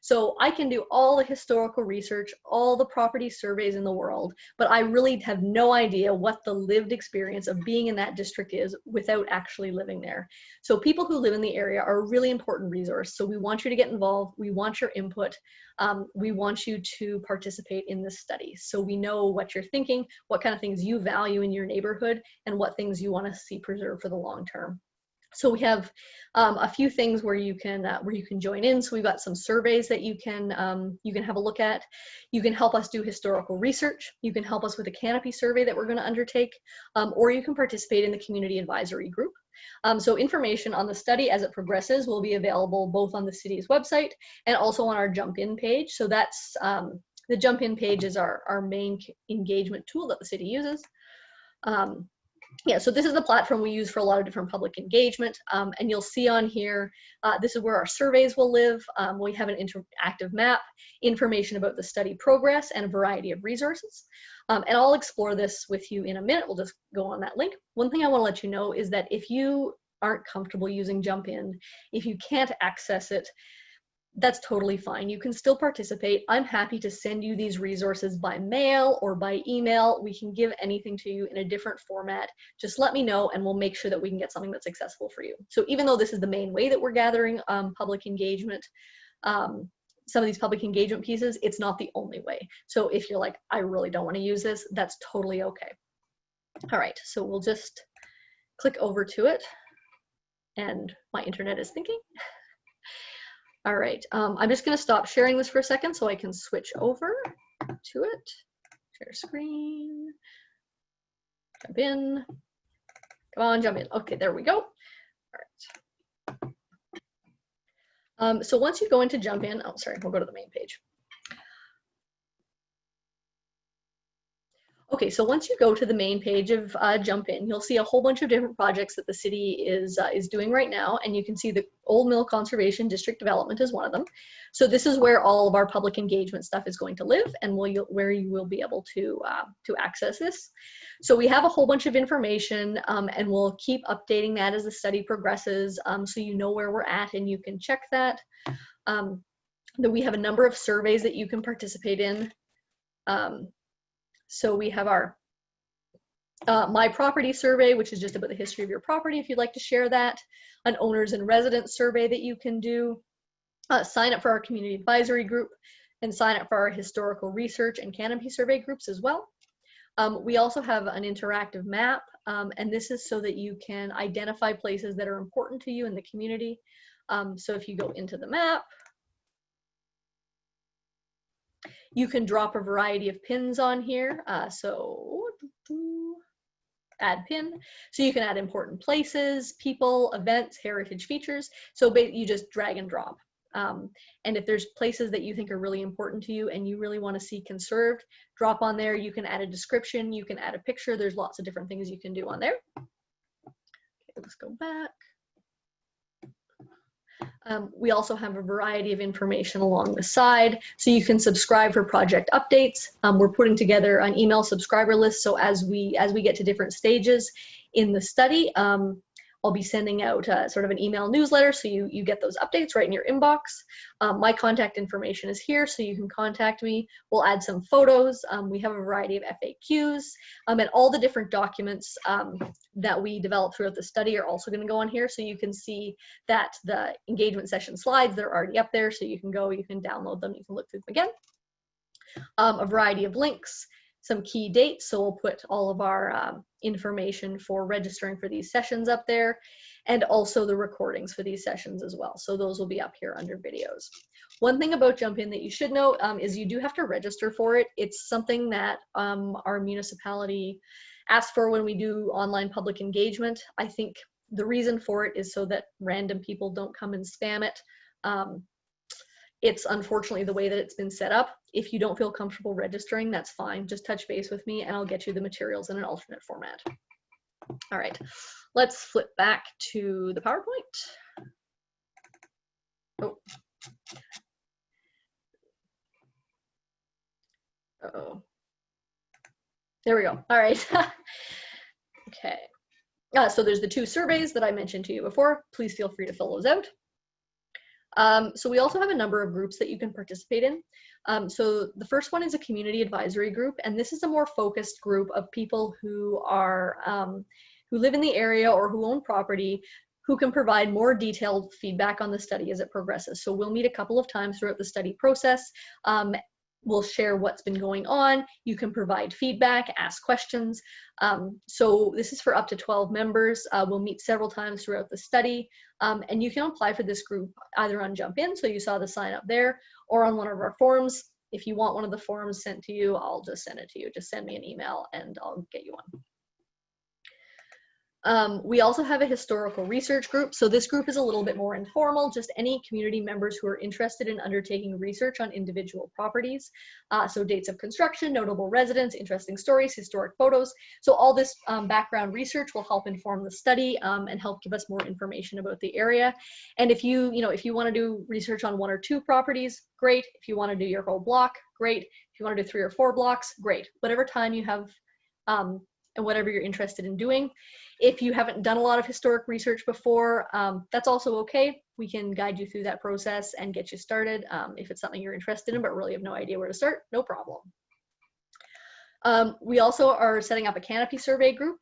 So I can do all the historical research, all the property surveys in the world, but I really have no idea what the lived experience of being in that district is without actually living there. So people who live in the area are a really important resource. So we want you to get involved. We want your input. We want you to participate in this study. So we know what you're thinking, what kind of things you value in your neighborhood, and what things you want to see preserved for the long term. So we have a few things where you can join in. So we've got some surveys that you can have a look at. You can help us do historical research. You can help us with a canopy survey that we're going to undertake, or you can participate in the community advisory group. So information on the study as it progresses will be available both on the city's website and also on our Jump In page. So that's the Jump In page is our main engagement tool that the city uses. Yeah, so this is the platform we use for a lot of different public engagement, and you'll see on here, this is where our surveys will live. We have an interactive map, information about the study progress, and a variety of resources. And I'll explore this with you in a minute. We'll just go on that link. One thing I want to let you know is that if you aren't comfortable using Jump In, if you can't access it, that's totally fine. You can still participate. I'm happy to send you these resources by mail or by email. We can give anything to you in a different format. Just let me know and we'll make sure that we can get something that's accessible for you. So even though this is the main way that we're gathering public engagement, some of these public engagement pieces, it's not the only way. So if you're like, I really don't want to use this, that's totally okay. All right, so we'll just click over to it. And my internet is thinking. All right, I'm just going to stop sharing this for a second so I can switch over to it. Share screen. Jump in. Come on, jump in. Okay, there we go. All right. So once you go into Jump In, oh, sorry, we'll go to the main page. Okay, so once you go to the main page of Jump In, you'll see a whole bunch of different projects that the city is doing right now, and you can see the Old Mill Conservation District Development is one of them. So this is where all of our public engagement stuff is going to live, and where you will be able to access this. So we have a whole bunch of information, and we'll keep updating that as the study progresses, so you know where we're at and you can check that. That we have a number of surveys that you can participate in. So we have our My Property survey, which is just about the history of your property, if you'd like to share that. An owners and residents survey that you can do. Sign up for our community advisory group and sign up for our historical research and canopy survey groups as well. We also have an interactive map, and this is so that you can identify places that are important to you in the community. So if you go into the map, you can drop a variety of pins on here. So add pin. So you can add important places, people, events, heritage features. So you just drag and drop. And if there's places that you think are really important to you and you really want to see conserved, drop on there. You can add a description, you can add a picture. There's lots of different things you can do on there. Okay, let's go back. We also have a variety of information along the side, so you can subscribe for project updates. We're putting together an email subscriber list, so as we get to different stages in the study, I'll be sending out sort of an email newsletter, so you get those updates right in your inbox. My contact information is here, so you can contact me. We'll add some photos. We have a variety of FAQs, and all the different documents that we develop throughout the study are also going to go on here, so you can see that the engagement session slides, they're already up there, so you can go, you can download them, you can look through them again. A variety of links, some key dates, so we'll put all of our information for registering for these sessions up there, and also the recordings for these sessions as well. So those will be up here under videos. One thing about Jump In that you should know is you do have to register for it. It's something that our municipality asks for when we do online public engagement. I think the reason for it is so that random people don't come and spam it. It's unfortunately the way that it's been set up. If you don't feel comfortable registering, that's fine. Just touch base with me and I'll get you the materials in an alternate format. All right, let's flip back to the PowerPoint. Oh. Uh-oh. There we go. All right. Okay. So there's the 2 surveys that I mentioned to you before. Please feel free to fill those out. So we also have a number of groups that you can participate in. So the first one is a community advisory group, and this is a more focused group of people who are who live in the area or who own property, who can provide more detailed feedback on the study as it progresses. So we'll meet a couple of times throughout the study process. We'll share what's been going on. You can provide feedback, ask questions. So this is for up to 12 members. We'll meet several times throughout the study. And you can apply for this group either on Jump In, so you saw the sign up there, or on one of our forums. If you want one of the forums sent to you, I'll just send it to you. Just send me an email and I'll get you one. We also have a historical research group. So this group is a little bit more informal, just any community members who are interested in undertaking research on individual properties. So dates of construction, notable residents, interesting stories, historic photos. So all this background research will help inform the study and help give us more information about the area. And if you want to do research on 1 or 2 properties, great. If you want to do your whole block, great. If you want to do 3 or 4 blocks, great. Whatever time you have and whatever you're interested in doing. If you haven't done a lot of historic research before, that's also okay. We can guide you through that process and get you started. If it's something you're interested in but really have no idea where to start, no problem. We also are setting up a canopy survey group.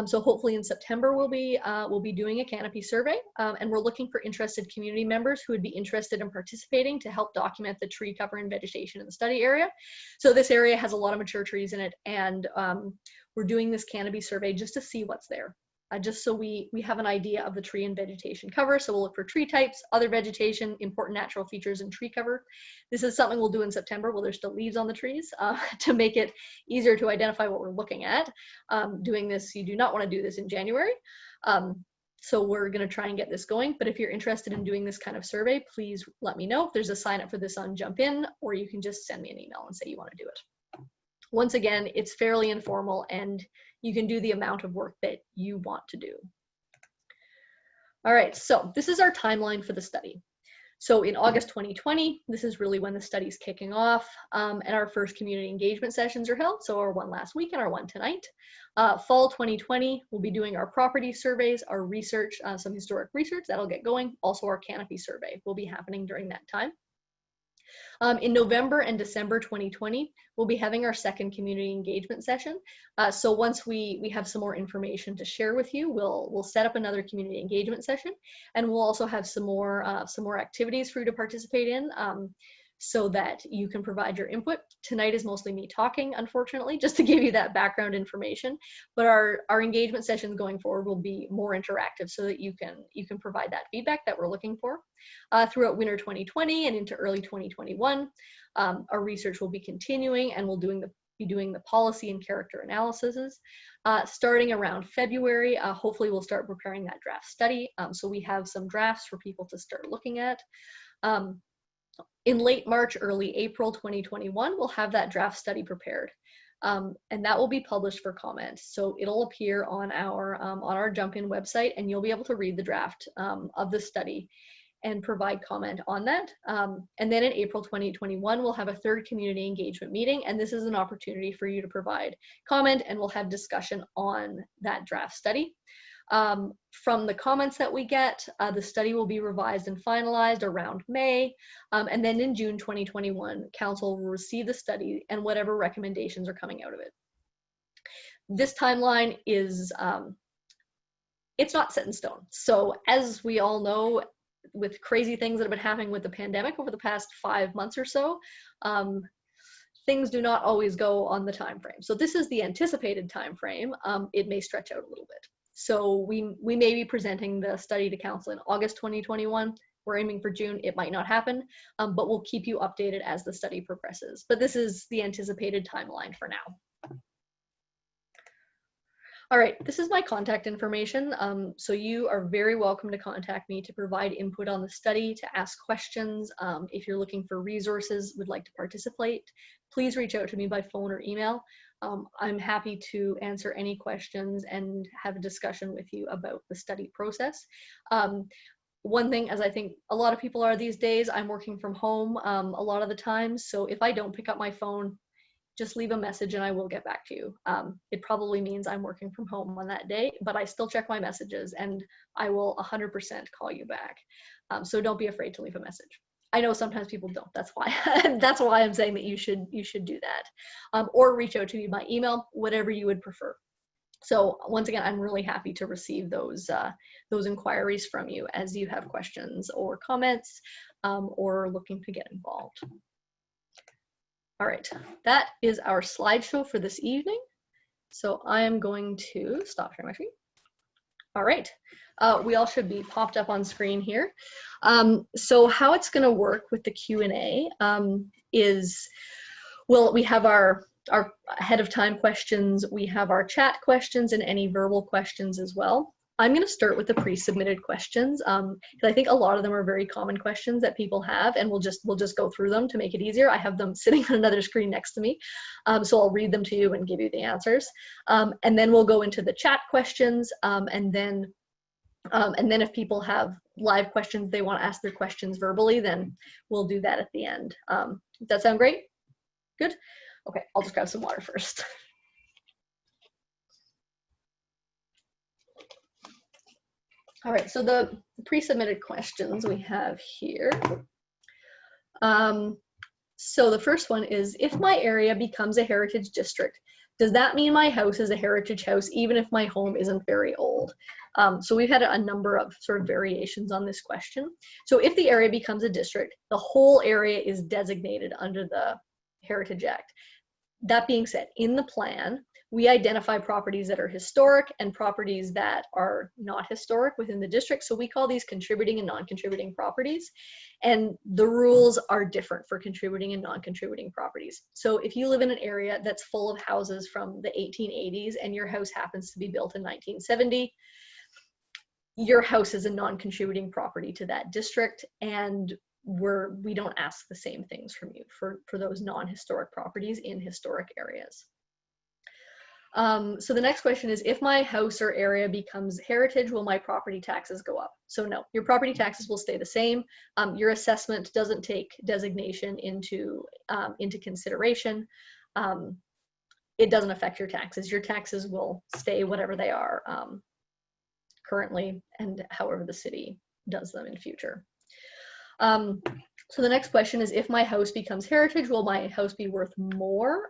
So hopefully in September we'll be doing a canopy survey, and we're looking for interested community members who would be interested in participating to help document the tree cover and vegetation in the study area. So this area has a lot of mature trees in it, and we're doing this canopy survey just to see what's there. Just so we have an idea of the tree and vegetation cover. So we'll look for tree types, other vegetation, important natural features, and tree cover. This is something we'll do in September while there's still leaves on the trees to make it easier to identify what we're looking at. Doing this, you do not want to do this in January. So we're going to try and get this going. But if you're interested in doing this kind of survey, please let me know. There's a sign up for this on Jump In, or you can just send me an email and say you want to do it. Once again, it's fairly informal and you can do the amount of work that you want to do. All right, so this is our timeline for the study. So in August 2020, this is really when the study's kicking off, and our first community engagement sessions are held. So our one last week and our one tonight. Fall 2020, we'll be doing our property surveys, our research, some historic research that'll get going. Also our canopy survey will be happening during that time. In November and December 2020, we'll be having our second community engagement session. So once we have some more information to share with you, we'll set up another community engagement session, and we'll also have some more activities for you to participate in, so that you can provide your input. Tonight is mostly me talking, unfortunately, just to give you that background information. But our engagement sessions going forward will be more interactive, so that you can provide that feedback that we're looking for. Throughout winter 2020 and into early 2021, our research will be continuing, and we'll be doing the policy and character analyses. Starting around February, hopefully we'll start preparing that draft study. So we have some drafts for people to start looking at. In late March, early April 2021, we'll have that draft study prepared. And that will be published for comment. So it'll appear on our Jump In website, and you'll be able to read the draft of the study and provide comment on that. And then in April 2021, we'll have a third community engagement meeting, and this is an opportunity for you to provide comment, and we'll have discussion on that draft study. From the comments that we get, the study will be revised and finalized around May, and then in June 2021, Council will receive the study and whatever recommendations are coming out of it. This timeline is, it's not set in stone. So as we all know, with crazy things that have been happening with the pandemic over the past 5 months or so, things do not always go on the time frame. So this is the anticipated time frame. It may stretch out a little bit. So we may be presenting the study to Council in August 2021. We're aiming for June. It might not happen, but we'll keep you updated as the study progresses. But this is the anticipated timeline for now. All right, this is my contact information. So you are very welcome to contact me to provide input on the study, to ask questions. If you're looking for resources, would like to participate, please reach out to me by phone or email. I'm happy to answer any questions and have a discussion with you about the study process. One thing, as I think a lot of people are these days, I'm working from home a lot of the time. So if I don't pick up my phone, just leave a message and I will get back to you. It probably means I'm working from home on that day, but I still check my messages and I will 100% call you back. So don't be afraid to leave a message. I know sometimes people don't. That's why I'm saying that you should do that, or reach out to me by email, whatever you would prefer. So once again, I'm really happy to receive those inquiries from you as you have questions or comments, or looking to get involved. All right, that is our slideshow for this evening. So I am going to stop sharing my screen. All right, we all should be popped up on screen here. So how it's going to work with the Q&A is, well, we have our ahead of time questions, we have our chat questions, and any verbal questions as well. I'm going to start with the pre-submitted questions, because I think a lot of them are very common questions that people have, and we'll just go through them to make it easier. I have them sitting on another screen next to me, so I'll read them to you and give you the answers, and then we'll go into the chat questions, and then if people have live questions, they want to ask their questions verbally, then we'll do that at the end. Does that sound great? Good? Okay, I'll just grab some water first. All right, so the pre-submitted questions we have here. So the first one is, if my area becomes a heritage district, does that mean my house is a heritage house even if my home isn't very old? So we've had a number of sort of variations on this question. So if the area becomes a district, the whole area is designated under the Heritage Act. That being said, in the plan, we identify properties that are historic and properties that are not historic within the district. So we call these contributing and non-contributing properties. And the rules are different for contributing and non-contributing properties. So if you live in an area that's full of houses from the 1880s and your house happens to be built in 1970, your house is a non-contributing property to that district, and we don't ask the same things from you for those non-historic properties in historic areas. So the next question is, if my house or area becomes heritage, will my property taxes go up? So no, your property taxes will stay the same. Your assessment doesn't take designation into consideration. It doesn't affect your taxes. Your taxes will stay whatever they are currently, and however the city does them in future. So the next question is, if my house becomes heritage, will my house be worth more?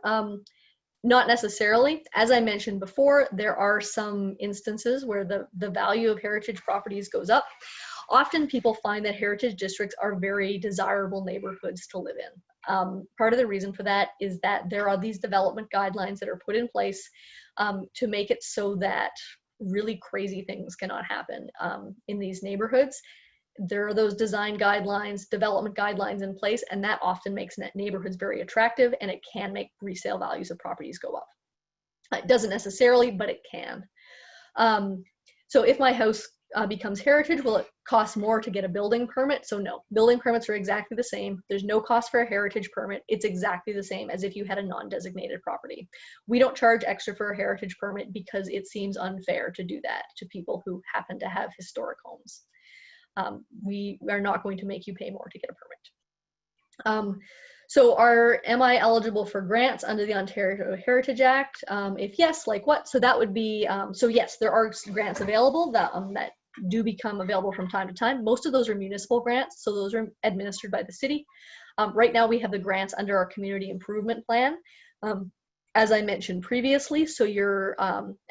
Not necessarily. As I mentioned before, there are some instances where the value of heritage properties goes up. Often people find that heritage districts are very desirable neighborhoods to live in. Part of the reason for that is that there are these development guidelines that are put in place to make it so that really crazy things cannot happen in these neighborhoods. There are those design guidelines, development guidelines in place, and that often makes neighborhoods very attractive, and it can make resale values of properties go up. It doesn't necessarily, but it can. So if my house becomes heritage, will it cost more to get a building permit? So no, building permits are exactly the same. There's no cost for a heritage permit. It's exactly the same as if you had a non-designated property. We don't charge extra for a heritage permit because it seems unfair to do that to people who happen to have historic homes. We are not going to make you pay more to get a permit. So am I eligible for grants under the Ontario Heritage Act? If yes, like what? So that would be, so yes, there are grants available that do become available from time to time. Most of those are municipal grants, so those are administered by the city. Right now we have the grants under our community improvement plan. As I mentioned previously, so you're,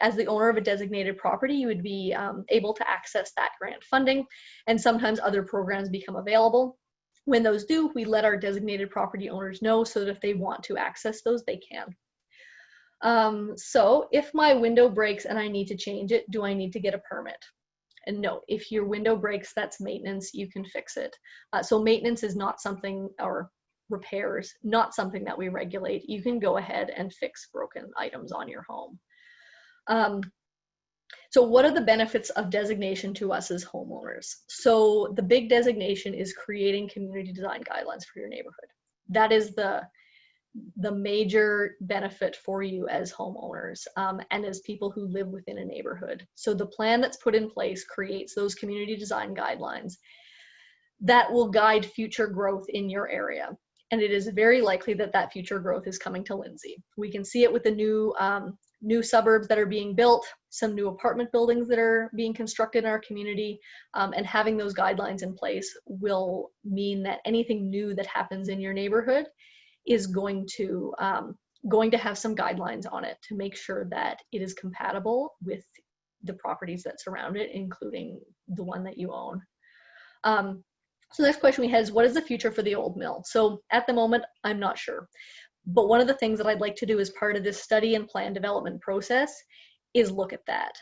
as the owner of a designated property, you would be able to access that grant funding, and sometimes other programs become available. When those do, we let our designated property owners know so that if they want to access those, they can. So if my window breaks and I need to change it, do I need to get a permit? And no, if your window breaks, that's maintenance, you can fix it. So maintenance is not something, or repairs, not something that we regulate. You can go ahead and fix broken items on your home. So what are the benefits of designation to us as homeowners? So the big designation is creating community design guidelines for your neighborhood. That is the major benefit for you as homeowners and as people who live within a neighborhood. So the plan that's put in place creates those community design guidelines that will guide future growth in your area. And it is very likely that that future growth is coming to Lindsay. We can see it with the new suburbs that are being built, some new apartment buildings that are being constructed in our community, and having those guidelines in place will mean that anything new that happens in your neighborhood is going to have some guidelines on it to make sure that it is compatible with the properties that surround it, including the one that you own. So the next question we have is, what is the future for the old mill? So at the moment, I'm not sure. But one of the things that I'd like to do as part of this study and plan development process is look at that.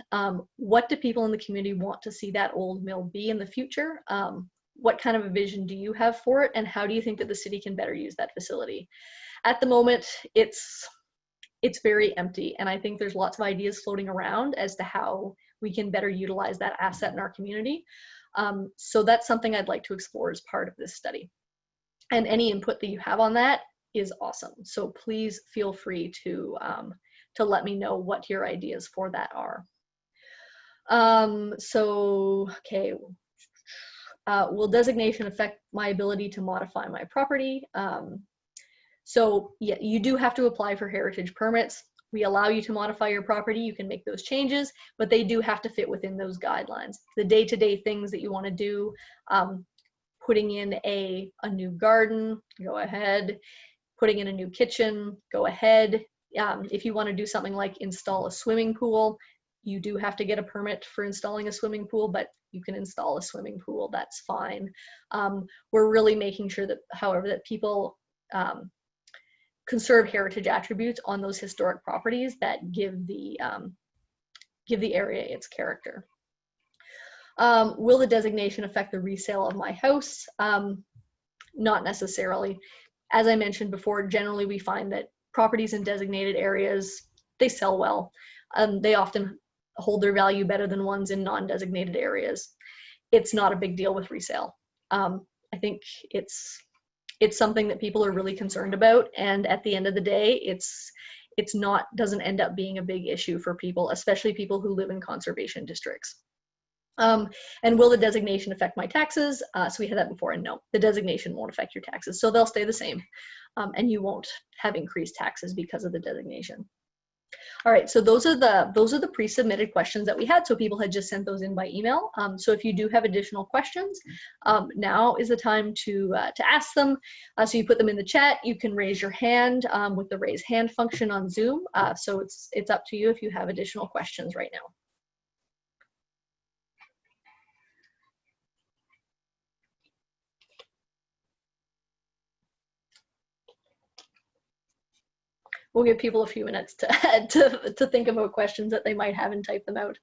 What do people in the community want to see that old mill be in the future? What kind of a vision do you have for it? And how do you think that the city can better use that facility? At the moment, it's very empty. And I think there's lots of ideas floating around as to how we can better utilize that asset in our community. So that's something I'd like to explore as part of this study. And any input that you have on that is awesome. So please feel free to let me know what your ideas for that are. Okay. Will designation affect my ability to modify my property? So yeah, you do have to apply for heritage permits. We allow you to modify your property. You can make those changes, but they do have to fit within those guidelines. The day-to-day things that you want to do, putting in a new garden, go ahead. Putting in a new kitchen, go ahead. If you want to do something like install a swimming pool, you do have to get a permit for installing a swimming pool, but you can install a swimming pool, that's fine. We're really making sure that, however, that people conserve heritage attributes on those historic properties that give the area its character. Will the designation affect the resale of my house? Not necessarily. As I mentioned before, generally we find that properties in designated areas, they sell well. They often hold their value better than ones in non-designated areas. It's not a big deal with resale. I think it's something that people are really concerned about, and at the end of the day, doesn't end up being a big issue for people, especially people who live in conservation districts. And will the designation affect my taxes? So we had that before, and no, the designation won't affect your taxes. So they'll stay the same, and you won't have increased taxes because of the designation. All right, so those are the pre-submitted questions that we had. So people had just sent those in by email. So if you do have additional questions, now is the time to ask them. So you put them in the chat. You can raise your hand with the raise hand function on Zoom. So it's up to you if you have additional questions right now. We'll give people a few minutes to think about questions that they might have and type them out.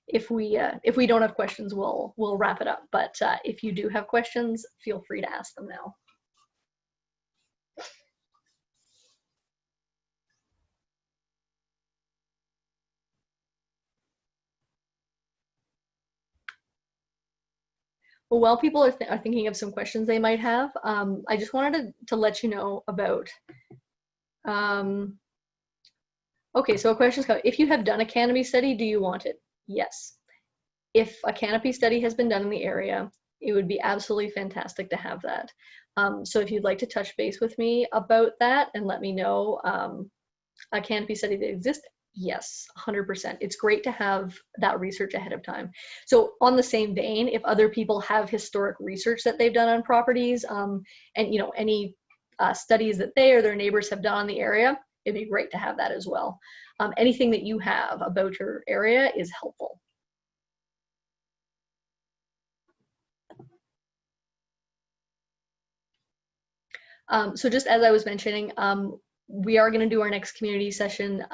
If we don't have questions, we'll wrap it up. But if you do have questions, feel free to ask them now. Well, while people are thinking of some questions they might have, I just wanted to let you know about. Okay, so a question's come. If you have done a canopy study, do you want it? Yes. If a canopy study has been done in the area, it would be absolutely fantastic to have that. So if you'd like to touch base with me about that and let me know a canopy study that exists, yes, 100%. It's great to have that research ahead of time. So on the same vein, if other people have historic research that they've done on properties and any studies that they or their neighbors have done on the area, it'd be great to have that as well. Anything that you have about your area is helpful. So just as I was mentioning, we are going to do our next community session,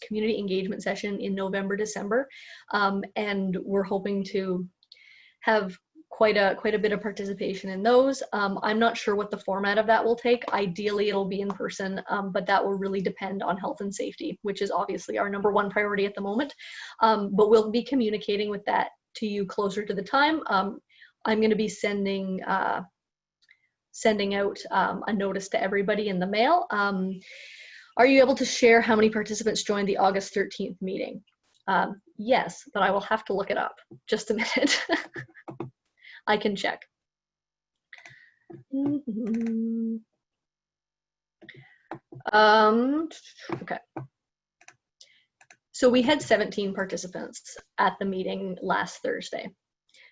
community engagement session in November, December, and we're hoping to have quite a bit of participation in those. I'm not sure what the format of that will take. Ideally, it'll be in person, but that will really depend on health and safety, which is obviously our #1 priority at the moment. But we'll be communicating with that to you closer to the time. I'm going to be sending out a notice to everybody in the mail. Are you able to share how many participants joined the August 13th meeting? Yes, but I will have to look it up. Just a minute. I can check. Okay. So we had 17 participants at the meeting last Thursday.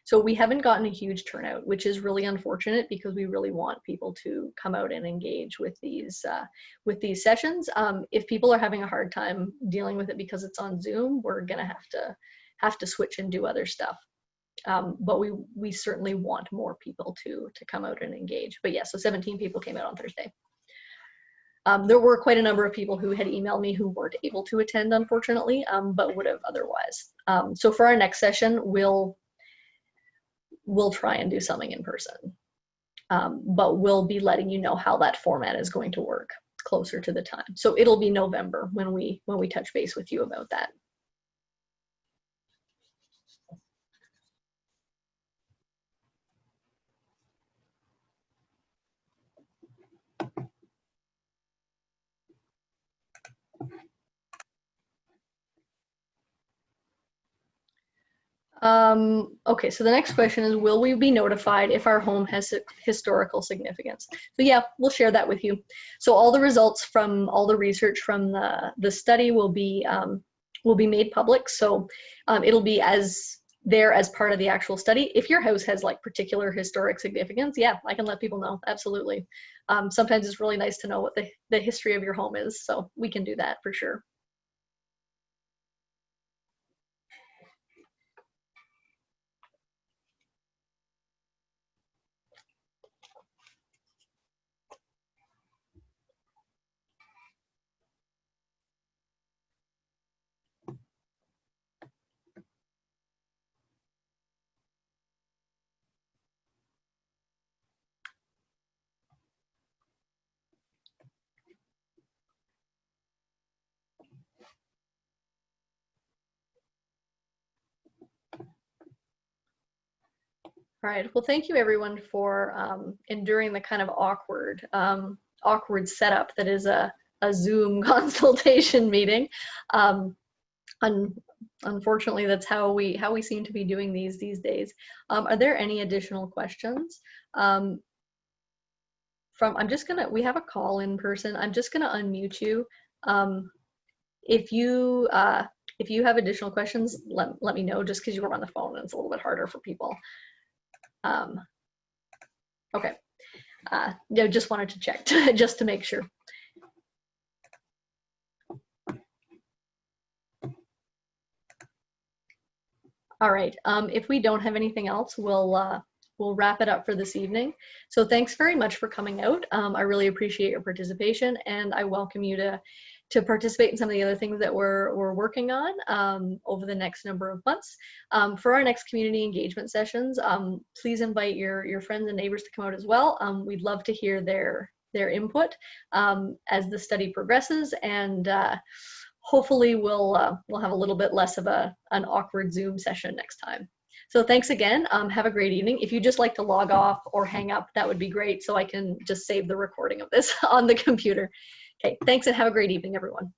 So we haven't gotten a huge turnout, which is really unfortunate because we really want people to come out and engage with these sessions. If people are having a hard time dealing with it because it's on Zoom, we're gonna have to switch and do other stuff. But we certainly want more people to come out and engage. But yeah, so 17 people came out on Thursday. There were quite a number of people who had emailed me who weren't able to attend, unfortunately, but would have otherwise. So for our next session, we'll try and do something in person, but we'll be letting you know how that format is going to work closer to the time. So it'll be November when we touch base with you about that. Okay, so the next question is, will we be notified if our home has historical significance? So yeah, we'll share that with you. So all the results from all the research from the study will be made public. So it'll be as part of the actual study. If your house has like particular historic significance, yeah, I can let people know, absolutely. Sometimes it's really nice to know what the history of your home is, so we can do that for sure. All right, well, thank you everyone for enduring the kind of awkward setup that is a Zoom consultation meeting. Unfortunately, that's how we seem to be doing these days. Are there any additional questions? We have a call in person. I'm just gonna unmute you If you have additional questions, let me know, just because you were on the phone and it's a little bit harder for people. Okay. Yeah, just wanted to check just to make sure. All right. If we don't have anything else, we'll wrap it up for this evening. So thanks very much for coming out. I really appreciate your participation, and I welcome you to participate in some of the other things that we're working on over the next number of months. For our next community engagement sessions, please invite your friends and neighbors to come out as well. We'd love to hear their input as the study progresses, and hopefully we'll have a little bit less of an awkward Zoom session next time. So thanks again. Have a great evening. If you'd just like to log off or hang up, that would be great, so I can just save the recording of this on the computer. Okay, thanks and have a great evening, everyone.